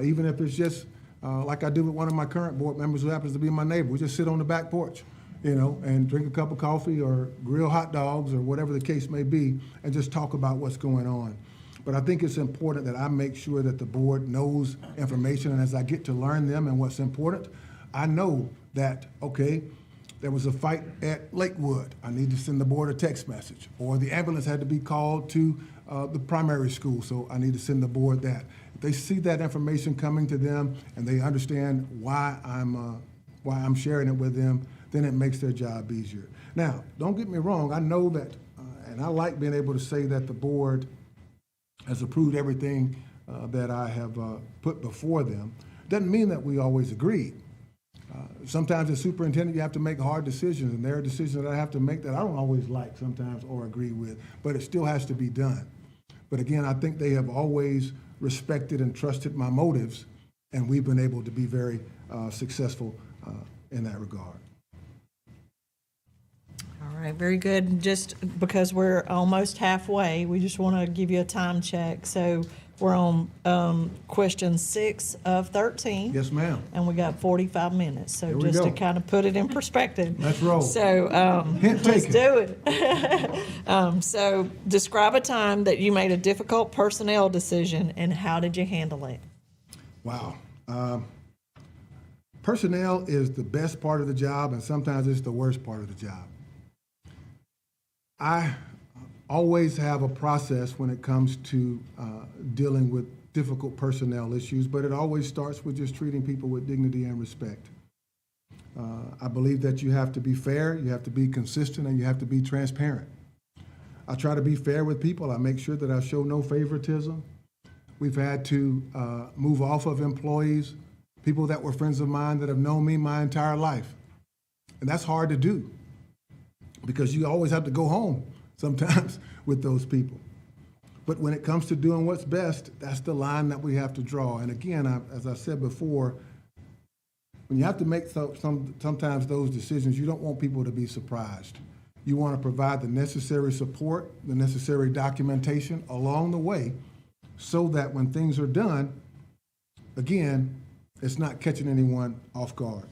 even if it's just like I do with one of my current board members who happens to be my neighbor. We just sit on the back porch, and drink a cup of coffee or grill hot dogs or whatever the case may be and just talk about what's going on. But I think it's important that I make sure that the board knows information, and as I get to learn them and what's important, I know that, okay, there was a fight at Lakewood. I need to send the board a text message. Or the ambulance had to be called to the primary school, so I need to send the board that. If they see that information coming to them and they understand why I'm sharing it with them, then it makes their job easier. Now, don't get me wrong. I know that, and I like being able to say that the board has approved everything that I have put before them. Doesn't mean that we always agree. Sometimes as superintendent, you have to make hard decisions, and there are decisions that I have to make that I don't always like sometimes or agree with, but it still has to be done. But again, I think they have always respected and trusted my motives, and we've been able to be very successful in that regard. All right, very good. Just because we're almost halfway, we just want to give you a time check. So We're on question 6 of 13. Yes, ma'am. And we got 45 minutes, so Here we just to go. kind of put it in perspective. Let's roll. So, Hint let's taken. do it. So, describe a time that you made a difficult personnel decision, and how did you handle it? Wow. Personnel is the best part of the job, and sometimes it's the worst part of the job. I always have a process when it comes to dealing with difficult personnel issues, but it always starts with just treating people with dignity and respect. I believe that you have to be fair, you have to be consistent, and you have to be transparent. I try to be fair with people. I make sure that I show no favoritism. We've had to move off of employees, people that were friends of mine that have known me my entire life. And that's hard to do because you always have to go home sometimes with those people. But when it comes to doing what's best, that's the line that we have to draw. And again, as I said before, when you have to make sometimes those decisions, you don't want people to be surprised. You want to provide the necessary support, the necessary documentation along the way so that when things are done, again, it's not catching anyone off guard.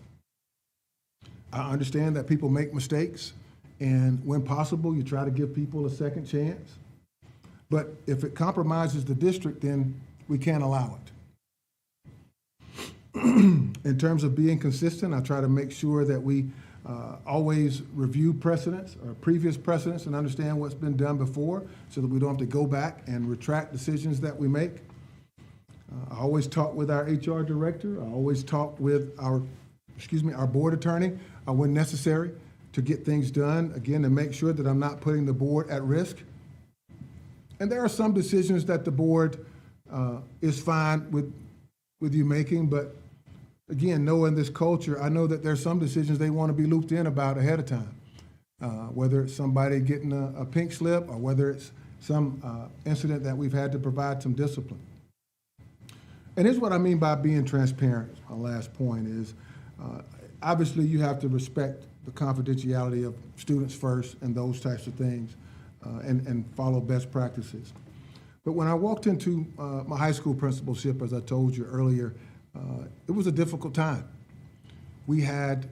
I understand that people make mistakes, and when possible, you try to give people a second chance. But if it compromises the district, then we can't allow it. In terms of being consistent, I try to make sure that we always review precedents or previous precedents and understand what's been done before so that we don't have to go back and retract decisions that we make. I always talk with our HR director. I always talk with our board attorney when necessary to get things done, again, to make sure that I'm not putting the board at risk. And there are some decisions that the board is fine with you making, but again, knowing this culture, I know that there's some decisions they want to be looped in about ahead of time, whether it's somebody getting a pink slip or whether it's some incident that we've had to provide some discipline. And here's what I mean by being transparent. My last point is, obviously you have to respect the confidentiality of students first and those types of things, and follow best practices. But when I walked into my high school principalship, as I told you earlier, it was a difficult time. We had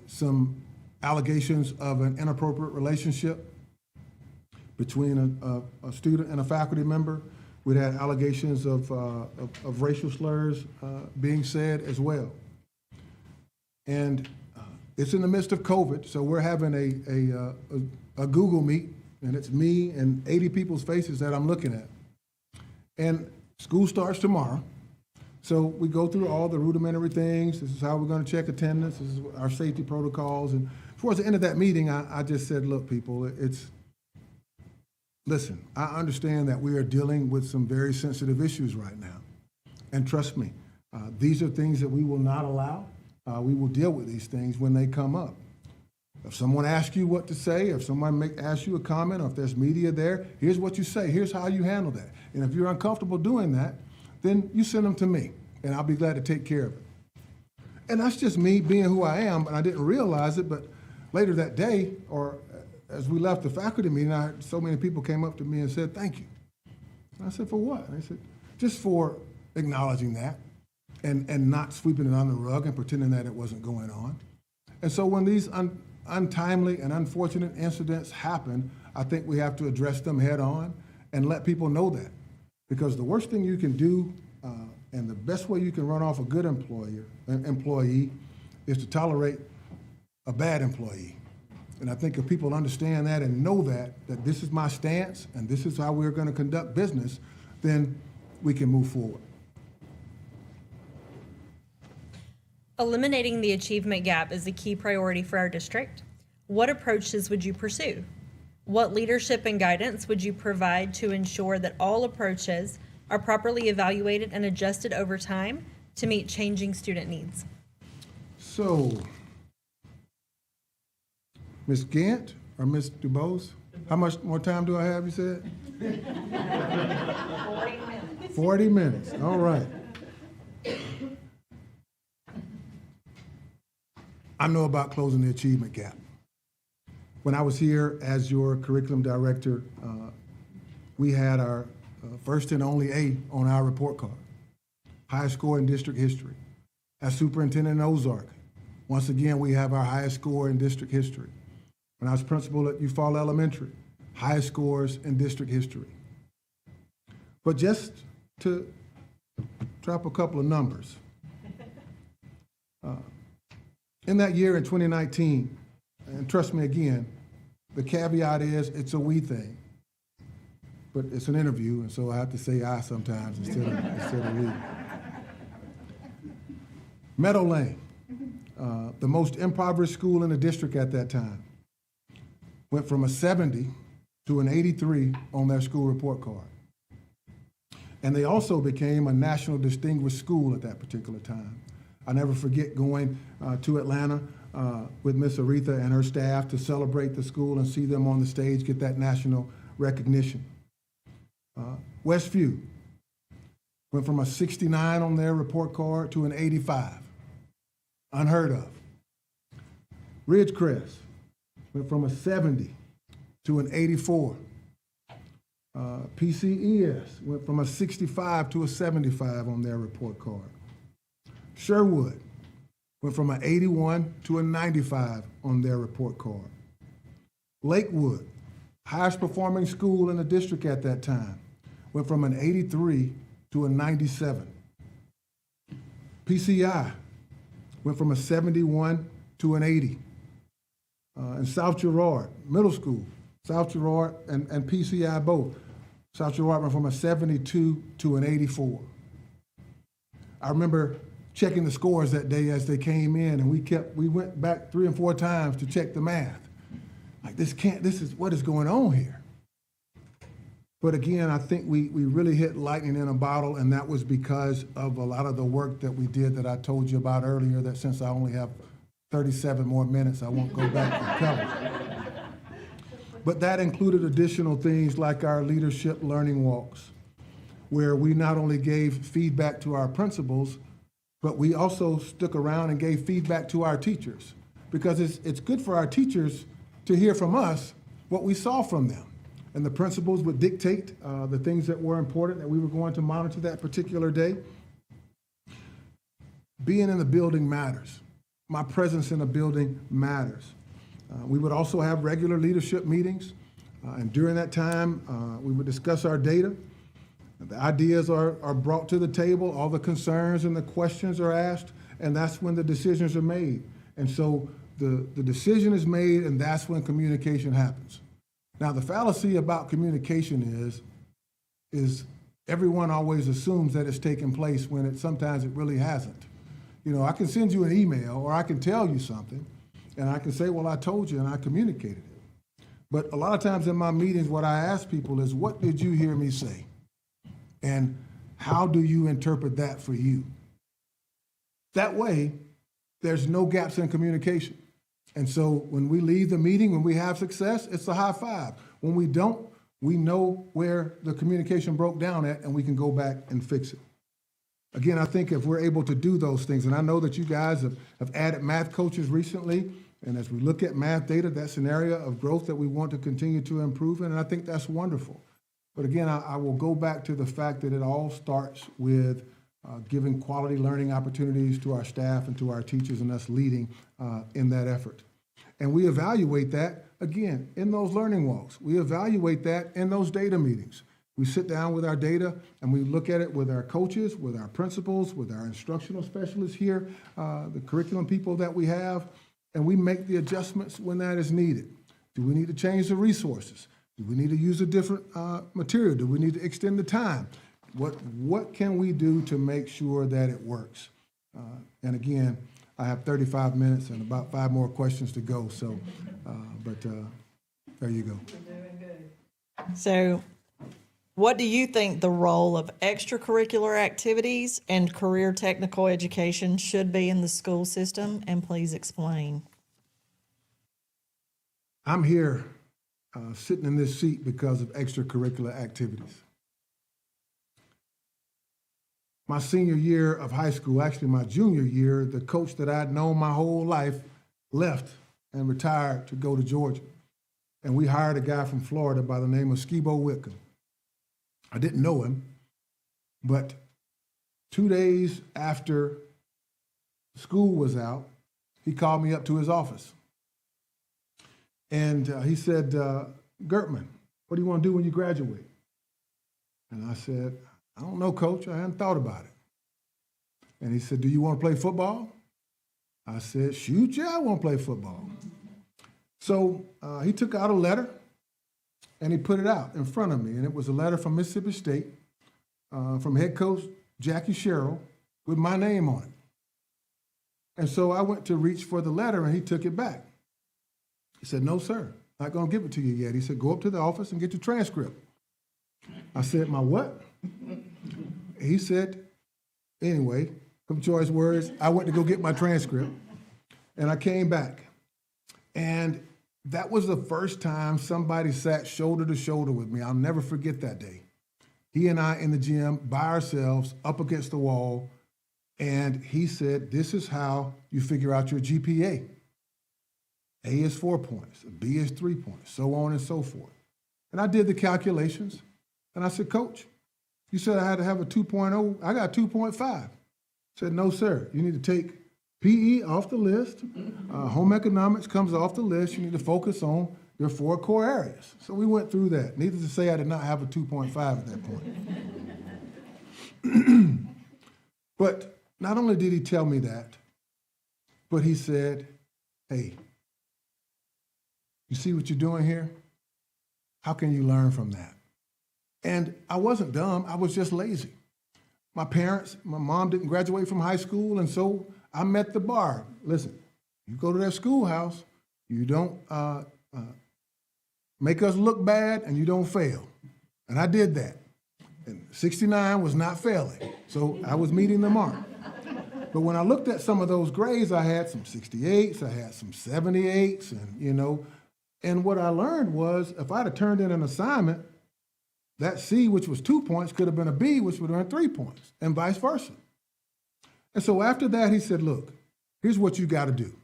some allegations of an inappropriate relationship between a student and a faculty member. We had allegations of racial slurs being said as well. And it's in the midst of COVID, so we're having a Google Meet, and it's me and 80 people's faces that I'm looking at. And school starts tomorrow, so we go through all the rudimentary things. This is how we're going to check attendance. This is our safety protocols. And towards the end of that meeting, I just said, look, people, listen, I understand that we are dealing with some very sensitive issues right now. And trust me, these are things that we will not allow. We will deal with these things when they come up. If someone asks you what to say, if someone asks you a comment, or if there's media there, here's what you say. Here's how you handle that. And if you're uncomfortable doing that, then you send them to me, and I'll be glad to take care of it. And that's just me being who I am, and I didn't realize it, but later that day, or as we left the faculty meeting, so many people came up to me and said, thank you. And I said, for what? And they said, just for acknowledging that and not sweeping it under the rug and pretending that it wasn't going on. And so when these untimely and unfortunate incidents happen, I think we have to address them head on and let people know that. Because the worst thing you can do and the best way you can run off a good employee is to tolerate a bad employee. And I think if people understand that and know that this is my stance and this is how we're going to conduct business, then we can move forward. Eliminating the achievement gap is a key priority for our district. What approaches would you pursue? What leadership and guidance would you provide to ensure that all approaches are properly evaluated and adjusted over time to meet changing student needs? So, Ms. Gant or Ms. DuBose, how much more time do I have, you said? 40 minutes. 40 minutes, all right. I know about closing the achievement gap. When I was here as your curriculum director, we had our first and only A on our report card. Highest score in district history. As superintendent in Ozark, once again, we have our highest score in district history. When I was principal at Eufaula Elementary, highest scores in district history. But just to drop a couple of numbers. In that year in 2019, and trust me again, the caveat is it's a we thing, but it's an interview, and so I have to say I sometimes instead of we. Meadow Lane, the most impoverished school in the district at that time, went from a 70 to an 83 on their school report card. And they also became a national distinguished school at that particular time. I never forget going to Atlanta with Miss Aretha and her staff to celebrate the school and see them on the stage get that national recognition. Westview went from a 69 on their report card to an 85. Unheard of. Ridgecrest went from a 70 to an 84. PCES went from a 65 to a 75 on their report card. Sherwood went from an 81 to a 95 on their report card. Lakewood, highest performing school in the district at that time, went from an 83 to a 97. PCI went from a 71 to an 80. And South Girard, middle school, South Girard and PCI both. South Girard went from a 72 to an 84. I remember checking the scores that day as they came in, and we went back 3 and 4 times to check the math. Like this is what is going on here. But again, I think we really hit lightning in a bottle, and that was because of a lot of the work that we did that I told you about earlier, that since I only have 37 more minutes, I won't go back and cover. But that included additional things like our leadership learning walks, where we not only gave feedback to our principals, but we also stuck around and gave feedback to our teachers, because it's good for our teachers to hear from us what we saw from them. And the principals would dictate the things that were important that we were going to monitor that particular day. Being in the building matters. My presence in the building matters. We would also have regular leadership meetings, and during that time, we would discuss our data. The ideas are brought to the table, all the concerns and the questions are asked, and that's when the decisions are made. And so the decision is made, and that's when communication happens. Now, the fallacy about communication is everyone always assumes that it's taking place when sometimes it really hasn't. You know, I can send you an email, or I can tell you something, and I can say, well, I told you and I communicated it. But a lot of times in my meetings, what I ask people is, what did you hear me say? And how do you interpret that for you? That way, there's no gaps in communication. And so when we leave the meeting, when we have success, it's a high five. When we don't, we know where the communication broke down at, and we can go back and fix it. Again, I think if we're able to do those things, and I know that you guys have added math coaches recently, and as we look at math data, that's an area of growth that we want to continue to improve in, and I think that's wonderful. But again, I will go back to the fact that it all starts with giving quality learning opportunities to our staff and to our teachers, and us leading in that effort. And we evaluate that, again, in those learning walks. We evaluate that in those data meetings. We sit down with our data and we look at it with our coaches, with our principals, with our instructional specialists here, the curriculum people that we have, and we make the adjustments when that is needed. Do we need to change the resources? Do we need to use a different material? Do we need to extend the time? What can we do to make sure that it works? And again, I have 35 minutes and about 5 more questions to go. So, but there you go. So what do you think the role of extracurricular activities and career technical education should be in the school system? And please explain. I'm here sitting in this seat because of extracurricular activities. My senior year of high school, actually my junior year, the coach that I'd known my whole life left and retired to go to Georgia. And we hired a guy from Florida by the name of Skibo Whitcomb. I didn't know him, but 2 days after school was out, he called me up to his office. And he said, Girtman, what do you want to do when you graduate? And I said, I don't know, Coach. I hadn't thought about it. And he said, do you want to play football? I said, shoot, yeah, I want to play football. So he took out a letter and he put it out in front of me. And it was a letter from Mississippi State from head coach Jackie Sherrill with my name on it. And so I went to reach for the letter and he took it back. He said, no, sir, not going to give it to you yet. He said, go up to the office and get your transcript. I said, my what? He said, anyway, some choice words. I went to go get my transcript and I came back. And that was the first time somebody sat shoulder to shoulder with me. I'll never forget that day. He and I in the gym by ourselves up against the wall. And he said, this is how you figure out your GPA. A is 4 points, B is 3 points, so on and so forth. And I did the calculations. And I said, Coach, you said I had to have a 2.0. I got 2.5. I said, no, sir. You need to take PE off the list. Home economics comes off the list. You need to focus on your 4 core areas. So we went through that. Needless to say, I did not have a 2.5 at that point. But not only did he tell me that, but he said, hey, you see what you're doing here? How can you learn from that? And I wasn't dumb, I was just lazy. My mom didn't graduate from high school, and so I met the bar. Listen, you go to that schoolhouse, you don't make us look bad, and you don't fail. And I did that. And 69 was not failing, so I was meeting the mark. But when I looked at some of those grades, I had some 68s, I had some 78s, and what I learned was if I'd have turned in an assignment, that C, which was 2 points, could have been a B, which would have been 3 points, and vice versa. And so after that, he said, look, here's what you got to do.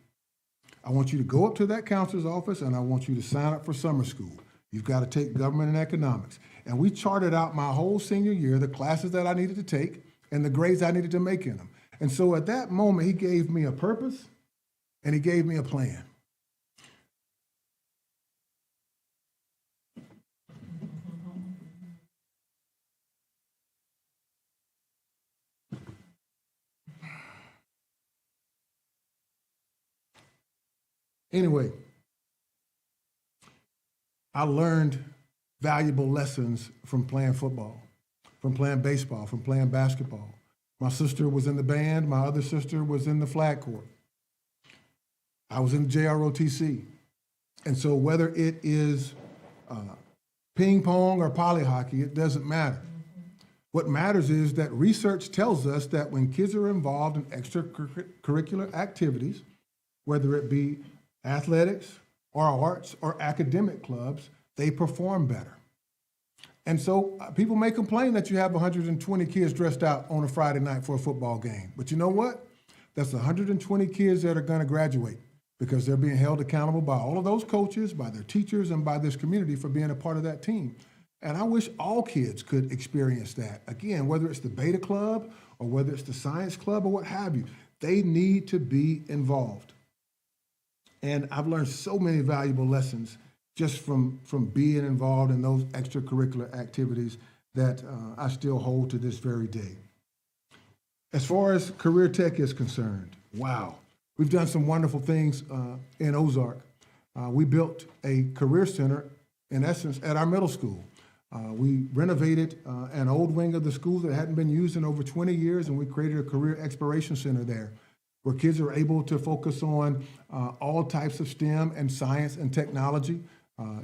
I want you to go up to that counselor's office, and I want you to sign up for summer school. You've got to take government and economics. And we charted out my whole senior year, the classes that I needed to take, and the grades I needed to make in them. And so at that moment, he gave me a purpose, and he gave me a plan. Anyway, I learned valuable lessons from playing football, from playing baseball, from playing basketball. My sister was in the band. My other sister was in the flag corps. I was in the JROTC. And so whether it is ping pong or poly hockey, it doesn't matter. What matters is that research tells us that when kids are involved in extracurricular activities, whether it be athletics or arts or academic clubs, they perform better. And so people may complain that you have 120 kids dressed out on a Friday night for a football game. But you know what? That's 120 kids that are going to graduate because they're being held accountable by all of those coaches, by their teachers, and by this community for being a part of that team. And I wish all kids could experience that. Again, whether it's the Beta Club or whether it's the Science Club or what have you, they need to be involved. And I've learned so many valuable lessons just from being involved in those extracurricular activities that I still hold to this very day. As far as career tech is concerned, wow, we've done some wonderful things in Ozark. We built a career center, in essence, at our middle school. We renovated an old wing of the school that hadn't been used in over 20 years, and we created a career exploration center there, where kids are able to focus on all types of STEM and science and technology,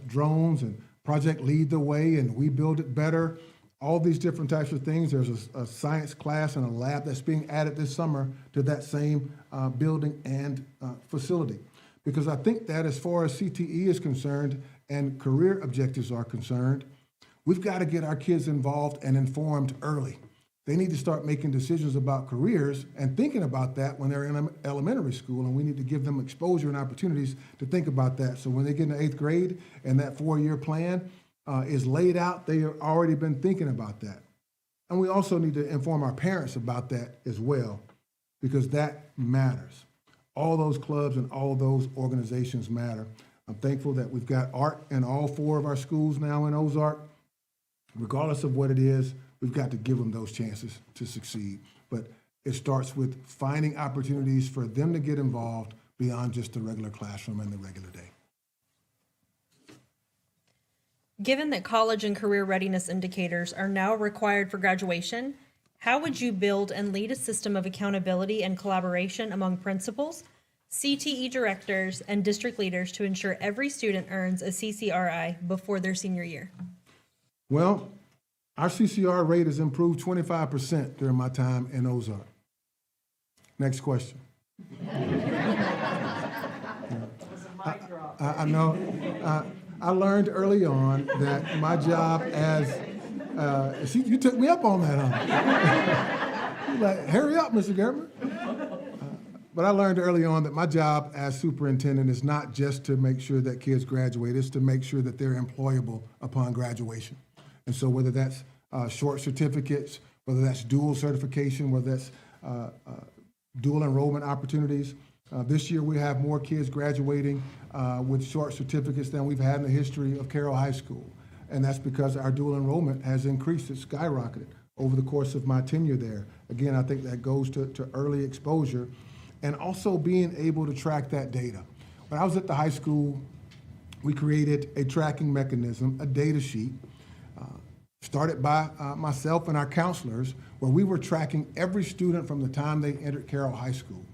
drones and Project Lead the Way and We Build It Better, all these different types of things. There's a science class and a lab that's being added this summer to that same building and facility. Because I think that as far as CTE is concerned and career objectives are concerned, we've got to get our kids involved and informed early. They need to start making decisions about careers and thinking about that when they're in elementary school, and we need to give them exposure and opportunities to think about that. So when they get in the 8th grade and that 4-year plan, is laid out, they have already been thinking about that. And we also need to inform our parents about that as well, because that matters. All those clubs and all those organizations matter. I'm thankful that we've got art in all 4 of our schools now in Ozark. Regardless of what it is, we've got to give them those chances to succeed. But it starts with finding opportunities for them to get involved beyond just the regular classroom and the regular day. Given that college and career readiness indicators are now required for graduation, how would you build and lead a system of accountability and collaboration among principals, CTE directors, and district leaders to ensure every student earns a CCRI before their senior year? Well, our CCR rate has improved 25% during my time in Ozark. Next question. I know. I learned early on that my job as, you took me up on that, huh? You're like, hurry up, Mr. Girtman. But I learned early on that my job as superintendent is not just to make sure that kids graduate, it's to make sure that they're employable upon graduation. And so whether that's short certificates, whether that's dual certification, whether that's dual enrollment opportunities. This year we have more kids graduating with short certificates than we've had in the history of Carroll High School. And that's because our dual enrollment has increased, it's skyrocketed over the course of my tenure there. Again, I think that goes to early exposure and also being able to track that data. When I was at the high school, we created a tracking mechanism, a data sheet, started by myself and our counselors, where we were tracking every student from the time they entered Carroll High School.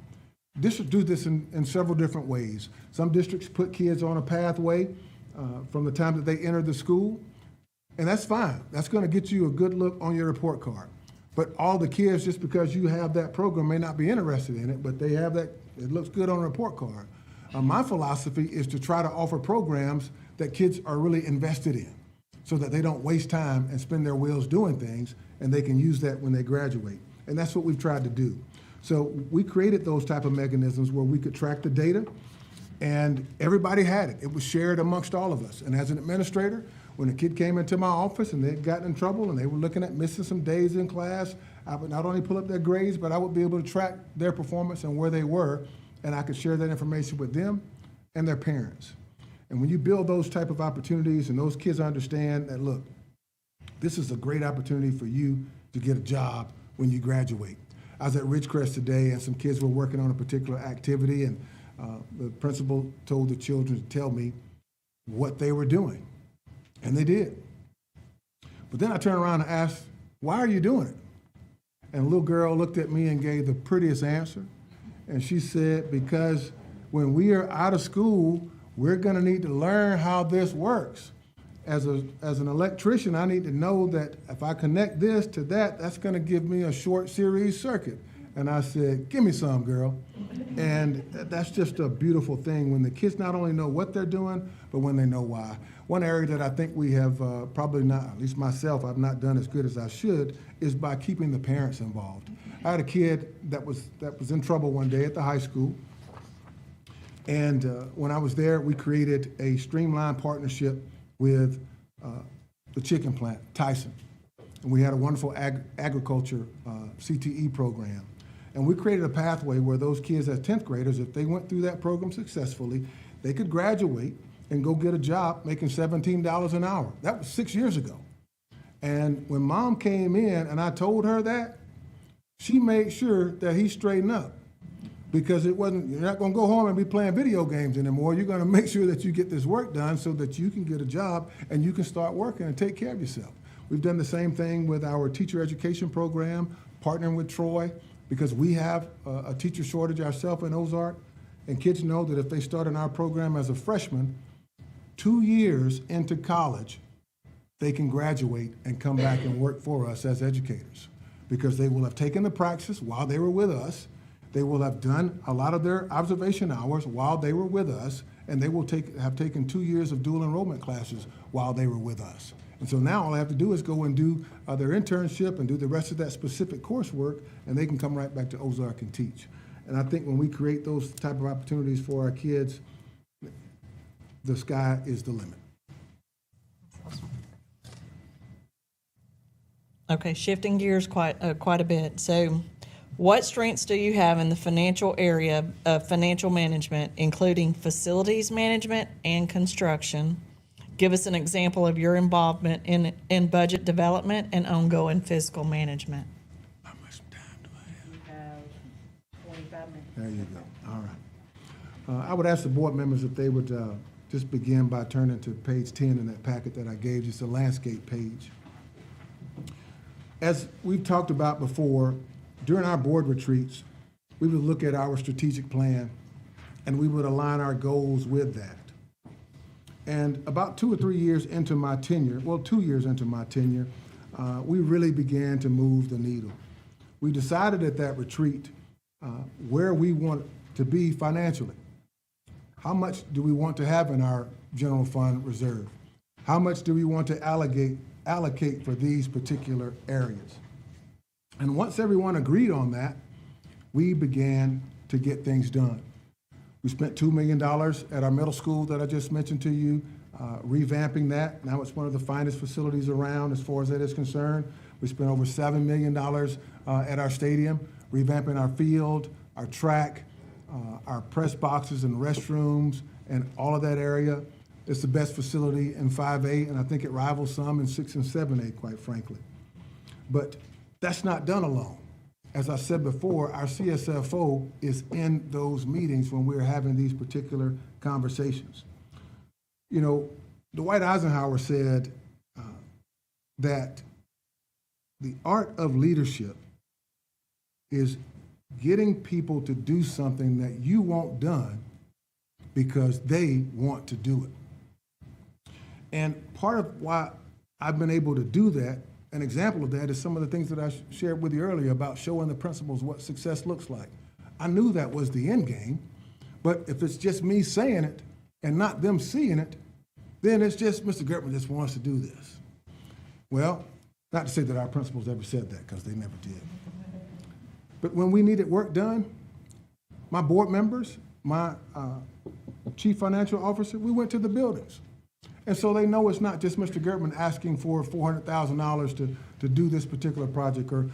Districts do this in several different ways. Some districts put kids on a pathway from the time that they enter the school, and that's fine. That's going to get you a good look on your report card. But all the kids, just because you have that program, may not be interested in it, but they have that, it looks good on a report card. My philosophy is to try to offer programs that kids are really invested in, so that they don't waste time and spin their wheels doing things, and they can use that when they graduate. And that's what we've tried to do. So we created those type of mechanisms where we could track the data, and everybody had it. It was shared amongst all of us. And as an administrator, when a kid came into my office and they'd gotten in trouble and they were looking at missing some days in class, I would not only pull up their grades, but I would be able to track their performance and where they were, and I could share that information with them and their parents. And when you build those type of opportunities and those kids understand that, look, this is a great opportunity for you to get a job when you graduate. I was at Ridgecrest today and some kids were working on a particular activity, and the principal told the children to tell me what they were doing. And they did. But then I turned around and asked, why are you doing it? And a little girl looked at me and gave the prettiest answer. And she said, because when we are out of school, we're going to need to learn how this works. As an electrician, I need to know that if I connect this to that, that's going to give me a short series circuit. And I said, give me some, girl. And that's just a beautiful thing when the kids not only know what they're doing, but when they know why. One area that I think we have probably not, at least myself, I've not done as good as I should, is by keeping the parents involved. I had a kid that was in trouble one day at the high school. And when I was there, we created a streamlined partnership with the chicken plant, Tyson. And we had a wonderful agriculture CTE program. And we created a pathway where those kids as 10th graders, if they went through that program successfully, they could graduate and go get a job making $17 an hour. That was 6 years ago. And when mom came in and I told her that, she made sure that he straightened up. Because it wasn't, you're not going to go home and be playing video games anymore. You're going to make sure that you get this work done so that you can get a job and you can start working and take care of yourself. We've done the same thing with our teacher education program, partnering with Troy, because we have a teacher shortage ourselves in Ozark. And kids know that if they start in our program as a freshman, 2 years into college, they can graduate and come back and work for us as educators, because they will have taken the practice while they were with us. They will have done a lot of their observation hours while they were with us, and they will have taken 2 years of dual enrollment classes while they were with us. And so now all they have to do is go and do their internship and do the rest of that specific coursework, and they can come right back to Ozark and teach. And I think when we create those type of opportunities for our kids, the sky is the limit. That's awesome. Okay, shifting gears quite a bit. So, what strengths do you have in the financial area of financial management, including facilities management and construction? Give us an example of your involvement in budget development and ongoing fiscal management. How much time do I have? You have 25 minutes. There you go. All right. I would ask the board members if they would just begin by turning to page 10 in that packet that I gave you. It's the landscape page. As we've talked about before, during our board retreats, we would look at our strategic plan and we would align our goals with that. And about 2 or 3 years into my tenure, well, 2 years into my tenure, we really began to move the needle. We decided at that retreat where we want to be financially. How much do we want to have in our general fund reserve? How much do we want to allocate for these particular areas? And once everyone agreed on that, we began to get things done. We spent $2 million at our middle school that I just mentioned to you, revamping that. Now it's one of the finest facilities around as far as that is concerned. We spent over $7 million at our stadium, revamping our field, our track, our press boxes and restrooms, and all of that area. It's the best facility in 5A, and I think it rivals some in 6 and 7A, quite frankly. But that's not done alone. As I said before, our CSFO is in those meetings when we're having these particular conversations. You know, Dwight Eisenhower said that the art of leadership is getting people to do something that you want done because they want to do it. And part of why I've been able to do that, an example of that is some of the things that I shared with you earlier about showing the principals what success looks like. I knew that was the end game, but if it's just me saying it and not them seeing it, then it's just Mr. Girtman just wants to do this. Well, not to say that our principals ever said that, because they never did. But when we needed work done, my board members, my chief financial officer, we went to the buildings. And so they know it's not just Mr. Girtman asking for $400,000 to do this particular project or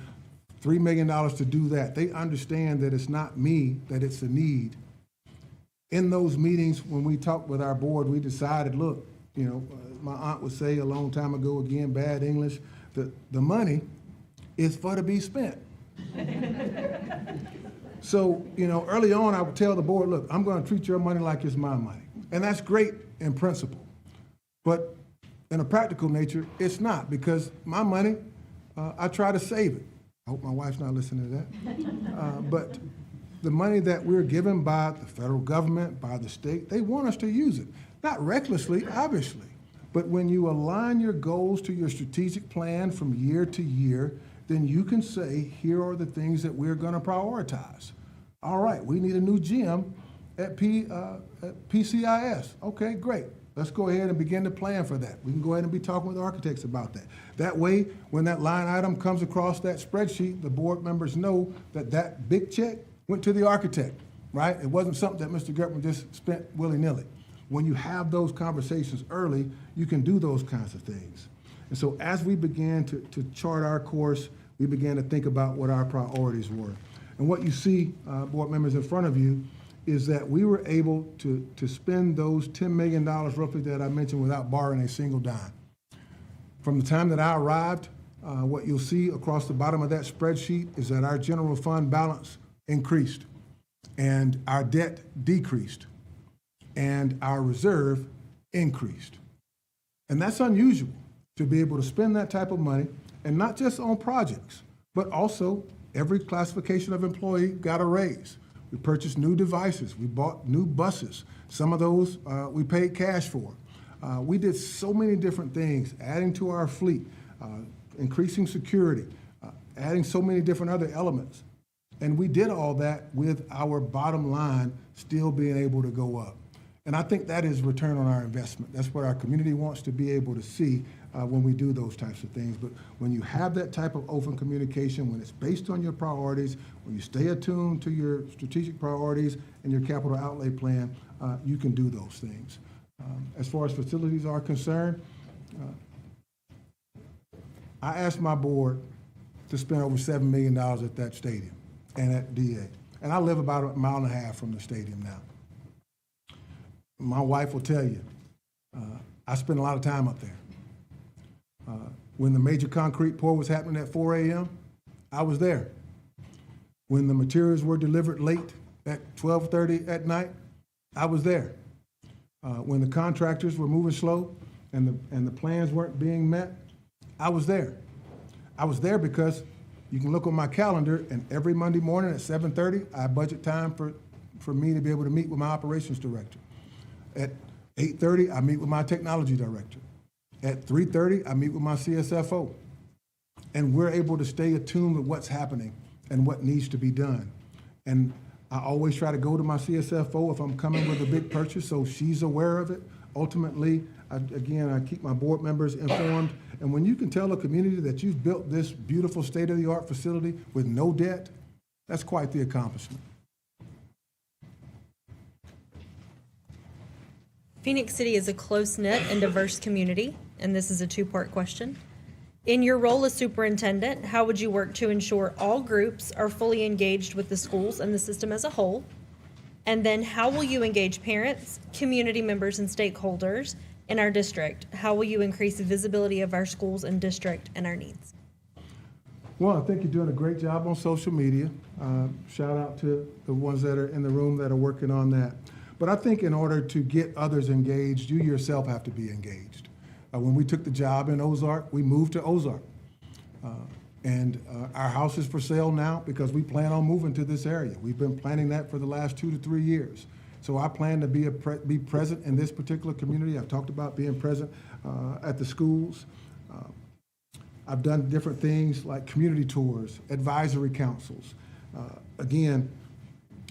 $3 million to do that. They understand that it's not me, that it's a need. In those meetings, when we talked with our board, we decided, look, you know, my aunt would say a long time ago, again, bad English, that the money is for to be spent. So, you know, early on, I would tell the board, look, I'm going to treat your money like it's my money. And that's great in principle. But in a practical nature, it's not, because my money, I try to save it. I hope my wife's not listening to that. But the money that we're given by the federal government, by the state, they want us to use it. Not recklessly, obviously, but when you align your goals to your strategic plan from year to year, then you can say, here are the things that we're going to prioritize. All right, we need a new gym at PCIS. Okay, great. Let's go ahead and begin to plan for that. We can go ahead and be talking with architects about that. That way, when that line item comes across that spreadsheet, the board members know that that big check went to the architect, right? It wasn't something that Mr. Girtman just spent willy-nilly. When you have those conversations early, you can do those kinds of things. And so as we began to chart our course, we began to think about what our priorities were. And what you see, board members, in front of you is that we were able to spend those $10 million roughly that I mentioned without borrowing a single dime. From the time that I arrived, what you'll see across the bottom of that spreadsheet is that our general fund balance increased and our debt decreased and our reserve increased. And that's unusual, to be able to spend that type of money, and not just on projects, but also every classification of employee got a raise. We purchased new devices. We bought new buses. Some of those we paid cash for. We did so many different things, adding to our fleet, increasing security, adding so many different other elements. And we did all that with our bottom line still being able to go up. And I think that is return on our investment. That's what our community wants to be able to see when we do those types of things. But when you have that type of open communication, when it's based on your priorities, when you stay attuned to your strategic priorities and your capital outlay plan, you can do those things. As far as facilities are concerned, I asked my board to spend over $7 million at that stadium and at DA. And I live about 1.5 miles from the stadium now. My wife will tell you, I spend a lot of time up there. When the major concrete pour was happening at 4 a.m., I was there. When the materials were delivered late at 12:30 at night, I was there. When the contractors were moving slow and the plans weren't being met, I was there. I was there because you can look on my calendar, and every Monday morning at 7:30, I budget time for me to be able to meet with my operations director. At 8:30, I meet with my technology director. At 3:30, I meet with my CSFO. And we're able to stay attuned with what's happening and what needs to be done. And I always try to go to my CSFO if I'm coming with a big purchase, so she's aware of it. Ultimately, I keep my board members informed. And when you can tell a community that you've built this beautiful state-of-the-art facility with no debt, that's quite the accomplishment. Phenix City is a close-knit and diverse community, and this is a two-part question. In your role as superintendent, how would you work to ensure all groups are fully engaged with the schools and the system as a whole? And then how will you engage parents, community members, and stakeholders in our district? How will you increase the visibility of our schools and district and our needs? Well, I think you're doing a great job on social media. Shout out to the ones that are in the room that are working on that. But I think in order to get others engaged, you yourself have to be engaged. When we took the job in Ozark, we moved to Ozark. And our house is for sale now because we plan on moving to this area. We've been planning that for the last 2 to 3 years. So I plan to be present in this particular community. I've talked about being present at the schools. I've done different things like community tours, advisory councils. Again,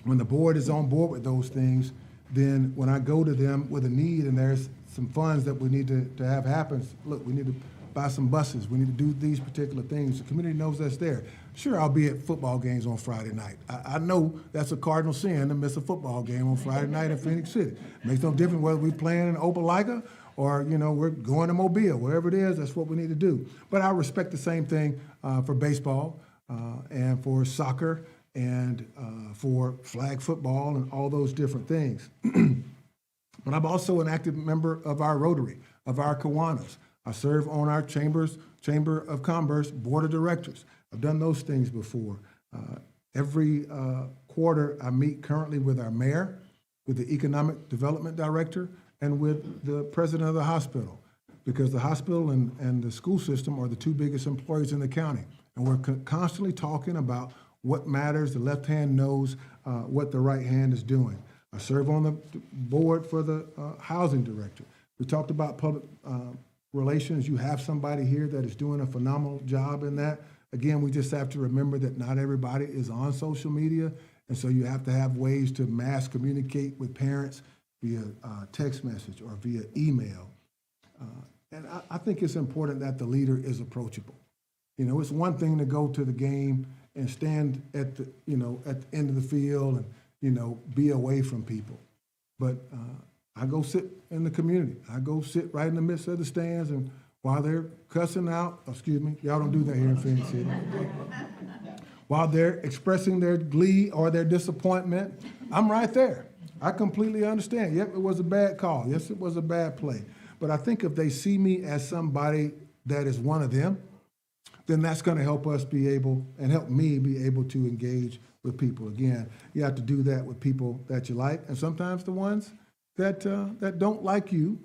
when the board is on board with those things, then when I go to them with a need and there's some funds that we need to have happen, look, we need to buy some buses, we need to do these particular things. The community knows that's there. Sure, I'll be at football games on Friday night. I know that's a cardinal sin to miss a football game on Friday night in Phenix City. Makes no difference whether we're playing in Opelika or, we're going to Mobile, wherever it is, that's what we need to do. But I respect the same thing for baseball and for soccer and for flag football and all those different things. But I'm also an active member of our Rotary, of our Kiwanis. I serve on our Chamber of Commerce Board of Directors. I've done those things before. Every quarter, I meet currently with our mayor, with the Economic Development Director, and with the president of the hospital, because the hospital and the school system are the two biggest employers in the county. And we're constantly talking about what matters. The left hand knows what the right hand is doing. I serve on the board for the housing director. We talked about public relations. You have somebody here that is doing a phenomenal job in that. Again, we just have to remember that not everybody is on social media, and so you have to have ways to mass communicate with parents via text message or via email. And I think it's important that the leader is approachable. It's one thing to go to the game and stand at the, at the end of the field and, be away from people. But I go sit in the community. I go sit right in the midst of the stands, and while they're cussing out, excuse me, y'all don't do that here in Phenix City. While they're expressing their glee or their disappointment, I'm right there. I completely understand. Yep, it was a bad call. Yes, it was a bad play. But I think if they see me as somebody that is one of them, then that's going to help us be able and help me be able to engage with people. Again, you have to do that with people that you like, and sometimes the ones that don't like you.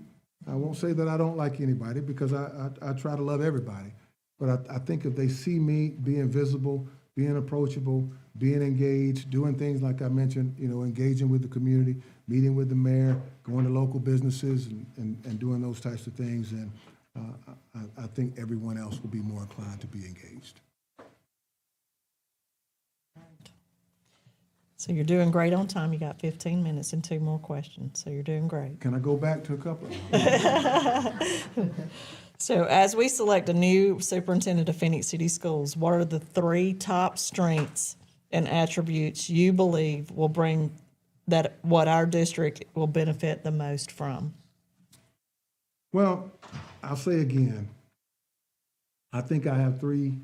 I won't say that I don't like anybody because I try to love everybody. But I think if they see me being visible, being approachable, being engaged, doing things like I mentioned, engaging with the community, meeting with the mayor, going to local businesses and doing those types of things, and I think everyone else will be more inclined to be engaged. So you're doing great on time. You got 15 minutes and 2 more questions, so you're doing great. Can I go back to a couple? So as we select a new superintendent of Phenix City Schools, what are the 3 top strengths and attributes you believe will bring that what our district will benefit the most from? Well, I'll say again, I think I have three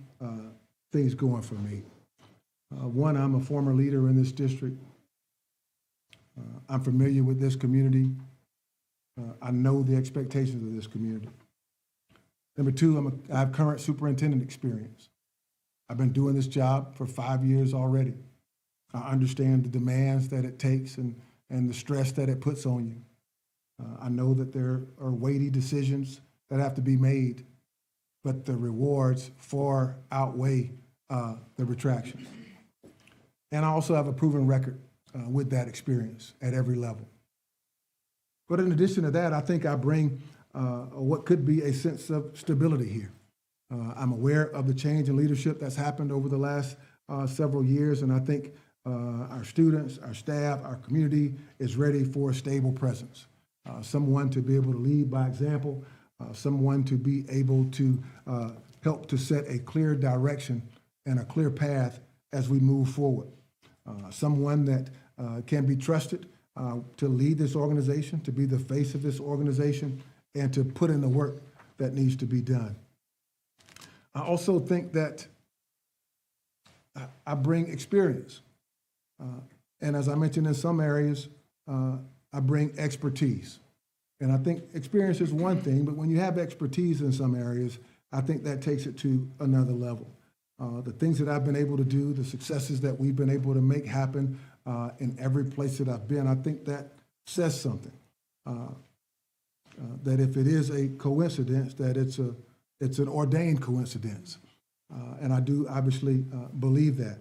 things going for me. One, I'm a former leader in this district. I'm familiar with this community. I know the expectations of this community. Number two, I have current superintendent experience. I've been doing this job for 5 years already. I understand the demands that it takes and the stress that it puts on you. I know that there are weighty decisions that have to be made, but the rewards far outweigh the retractions. And I also have a proven record with that experience at every level. But in addition to that, I think I bring what could be a sense of stability here. I'm aware of the change in leadership that's happened over the last several years, and I think our students, our staff, our community is ready for a stable presence. Someone to be able to lead by example, someone to be able to help to set a clear direction and a clear path as we move forward. Someone that can be trusted to lead this organization, to be the face of this organization, and to put in the work that needs to be done. I also think that I bring experience. And as I mentioned, in some areas, I bring expertise. And I think experience is one thing, but when you have expertise in some areas, I think that takes it to another level. The things that I've been able to do, the successes that we've been able to make happen in every place that I've been, I think that says something. That if it is a coincidence, that it's an ordained coincidence. And I do obviously believe that.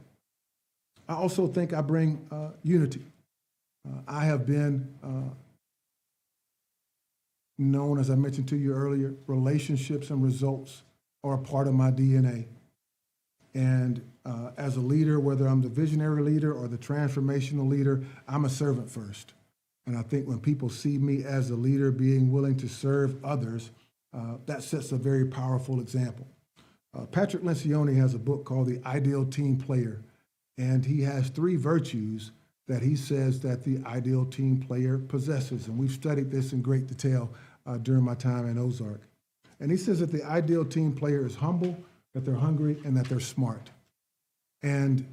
I also think I bring unity. I have been known, as I mentioned to you earlier, relationships and results are a part of my DNA. And as a leader, whether I'm the visionary leader or the transformational leader, I'm a servant first. And I think when people see me as a leader being willing to serve others, that sets a very powerful example. Patrick Lencioni has a book called The Ideal Team Player, and he has 3 virtues that he says that the ideal team player possesses. And we've studied this in great detail during my time in Ozark. And he says that the ideal team player is humble, that they're hungry, and that they're smart. And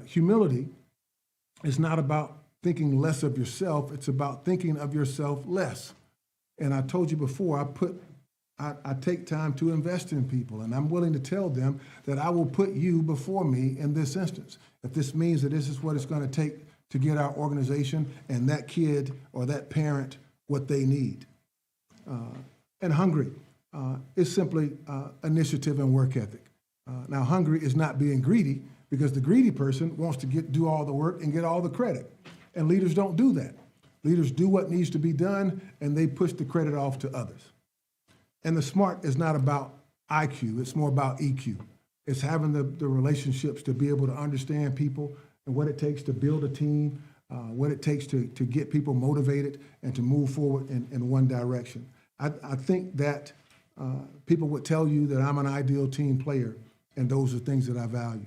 humility is not about thinking less of yourself, it's about thinking of yourself less. And I told you before, I take time to invest in people, and I'm willing to tell them that I will put you before me in this instance. If this means that this is what it's going to take to get our organization and that kid or that parent what they need. And hungry is simply initiative and work ethic. Now, hungry is not being greedy, because the greedy person wants to do all the work and get all the credit. And leaders don't do that. Leaders do what needs to be done, and they push the credit off to others. And the smart is not about IQ, it's more about EQ. It's having the relationships to be able to understand people and what it takes to build a team, what it takes to get people motivated and to move forward in one direction. I think that people would tell you that I'm an ideal team player, and those are things that I value.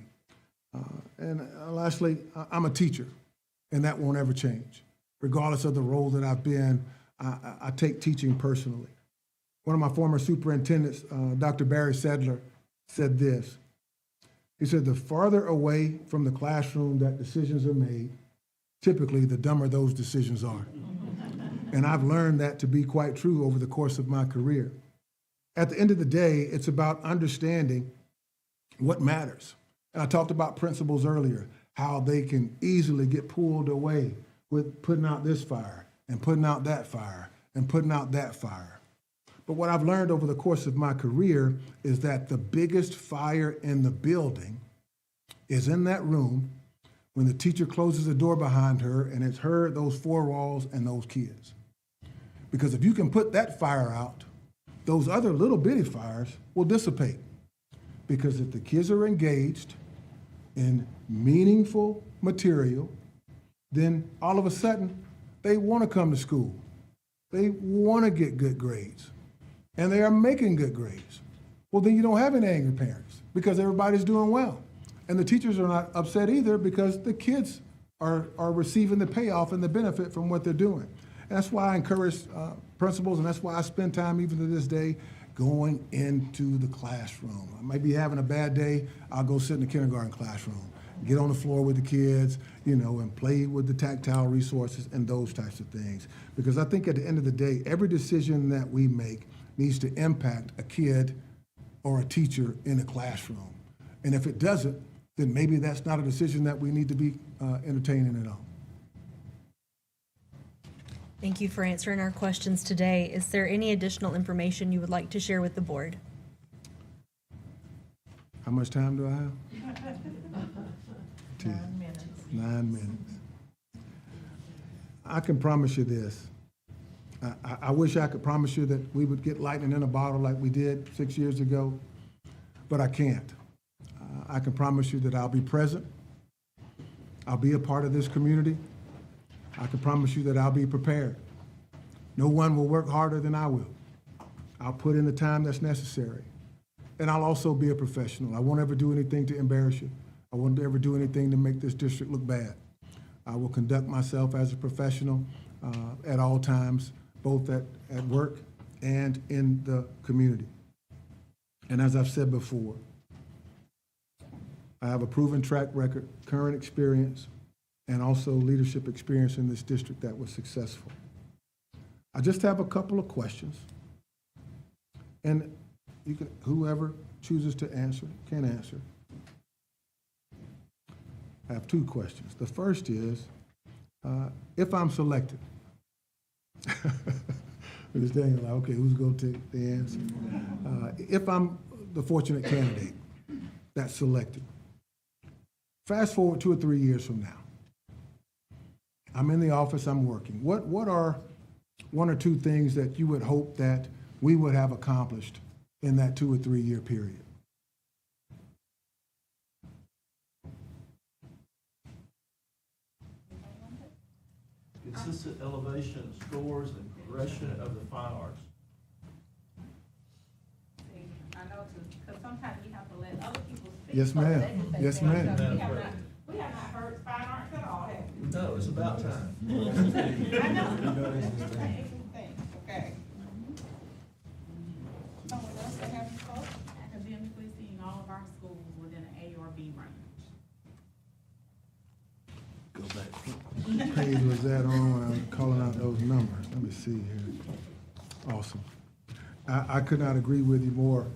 And lastly, I'm a teacher, and that won't ever change. Regardless of the role that I've been, I take teaching personally. One of my former superintendents, Dr. Barry Sadler, said this. He said, the farther away from the classroom that decisions are made, typically the dumber those decisions are. And I've learned that to be quite true over the course of my career. At the end of the day, it's about understanding what matters. And I talked about principles earlier, how they can easily get pulled away with putting out this fire and putting out that fire and putting out that fire. But what I've learned over the course of my career is that the biggest fire in the building is in that room when the teacher closes the door behind her and it's her, those 4 walls, and those kids. Because if you can put that fire out, those other little bitty fires will dissipate. Because if the kids are engaged in meaningful material, then all of a sudden they want to come to school. They want to get good grades. And they are making good grades. Well, then you don't have any angry parents because everybody's doing well. And the teachers are not upset either because the kids are receiving the payoff and the benefit from what they're doing. And that's why I encourage principals, and that's why I spend time even to this day going into the classroom. I might be having a bad day, I'll go sit in the kindergarten classroom, get on the floor with the kids, you know, and play with the tactile resources and those types of things. Because I think at the end of the day, every decision that we make needs to impact a kid or a teacher in a classroom. And if it doesn't, then maybe that's not a decision that we need to be entertaining at all. Thank you for answering our questions today. Is there any additional information you would like to share with the board? How much time do I have? 10. 9 minutes. 9 minutes. I can promise you this. I wish I could promise you that we would get lightning in a bottle like we did 6 years ago, but I can't. I can promise you that I'll be present. I'll be a part of this community. I can promise you that I'll be prepared. No one will work harder than I will. I'll put in the time that's necessary. And I'll also be a professional. I won't ever do anything to embarrass you. I won't ever do anything to make this district look bad. I will conduct myself as a professional at all times, both at work and in the community. And as I've said before, I have a proven track record, current experience, and also leadership experience in this district that was successful. I just have a couple of questions. And you can, whoever chooses to answer can answer. I have 2 questions. The first is, if I'm selected, Ms. Daniel, okay, who's going to take the answer? If I'm the fortunate candidate that's selected, fast forward 2 or 3 years from now, I'm in the office, I'm working. What are 1 or 2 things that you would hope that we would have accomplished in that 2 or 3 year period? Consistent elevation of scores and progression of the fine arts. I know, because sometimes you have to let other people speak. Yes, ma'am. Yes, ma'am. We have not heard fine arts at all, have we? No, it's about time. I know. Okay. Someone else that have spoke? Academically seeing all of our schools within an A or B range. Go back. What page was that on when I'm calling out those numbers? Let me see here. Awesome. I could not agree with you more,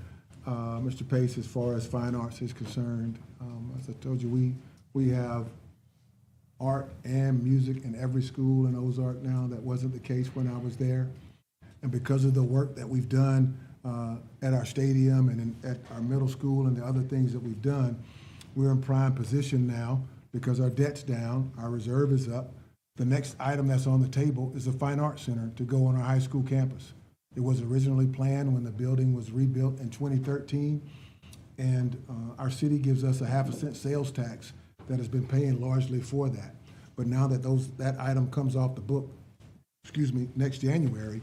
Mr. Pace, as far as fine arts is concerned. As I told you, we have art and music in every school in Ozark now. That wasn't the case when I was there. And because of the work that we've done at our stadium and at our middle school and the other things that we've done, we're in prime position now because our debt's down, our reserve is up. The next item that's on the table is a fine arts center to go on our high school campus. It was originally planned when the building was rebuilt in 2013, and our city gives us a ½ cent sales tax that has been paying largely for that. But now that that item comes off the book, next January,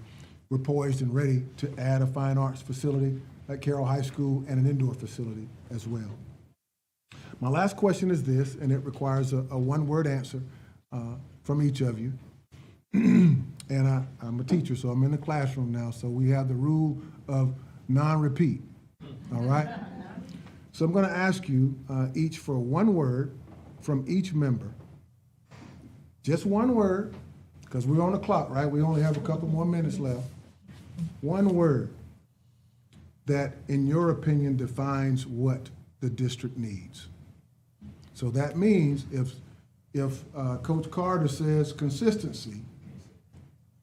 we're poised and ready to add a fine arts facility at Carroll High School and an indoor facility as well. My last question is this, and it requires a one-word answer from each of you. And I'm a teacher, so I'm in the classroom now, so we have the rule of non-repeat, all right? So I'm going to ask you each for one word from each member. Just one word, because we're on the clock, right? We only have a couple more minutes left. One word that, in your opinion, defines what the district needs. So that means if Coach Carter says consistency,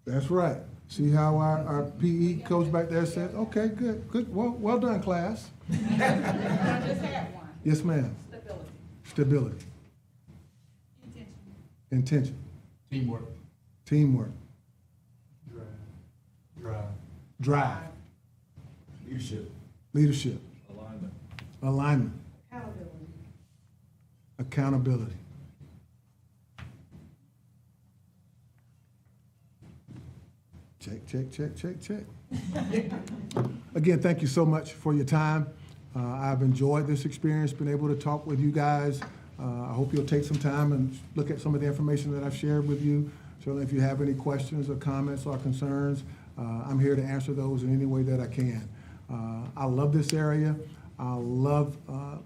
that's right. See how our PE coach back there said, okay, good, well done, class. I just had one. Yes, ma'am. Stability. Stability. Intention. Teamwork. Teamwork. Drive. Leadership. Leadership. Alignment. Alignment. Accountability. Accountability. Check. Again, thank you so much for your time. I've enjoyed this experience, been able to talk with you guys. I hope you'll take some time and look at some of the information that I've shared with you. Certainly if you have any questions or comments or concerns, I'm here to answer those in any way that I can. I love this area. I love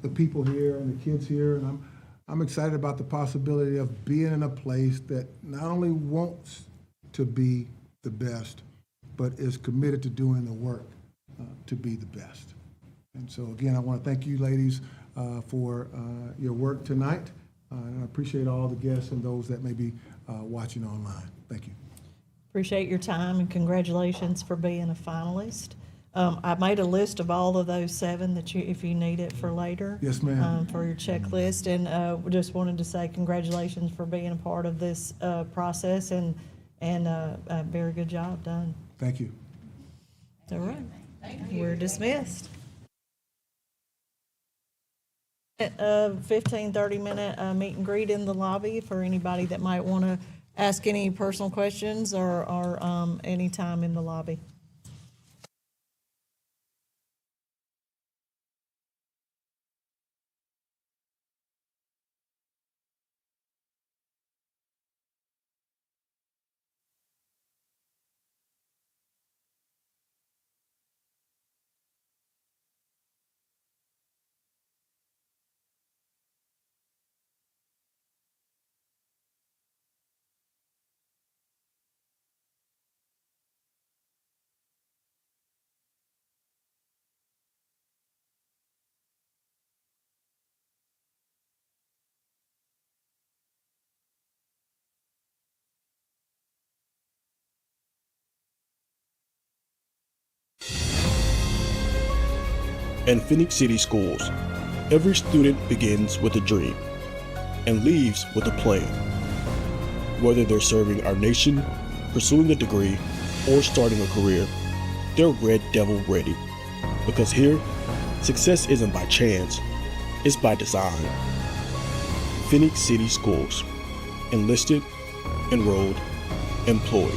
the people here and the kids here, and I'm excited about the possibility of being in a place that not only wants to be the best, but is committed to doing the work to be the best. And so again, I want to thank you ladies for your work tonight. And I appreciate all the guests and those that may be watching online. Thank you. Appreciate your time and congratulations for being a finalist. I made a list of all of those 7 that if you need it for later. Yes, ma'am. For your checklist, and we just wanted to say congratulations for being a part of this process, and a very good job done. Thank you. All right, we're dismissed. 15-30 minute meet and greet in the lobby for anybody that might want to ask any personal questions or any time in the lobby. In Phenix City Schools, every student begins with a dream and leaves with a plan. Whether they're serving our nation, pursuing a degree, or starting a career, they're Red Devil ready. Because here, success isn't by chance, it's by design. Phenix City Schools. Enlisted, enrolled, employed.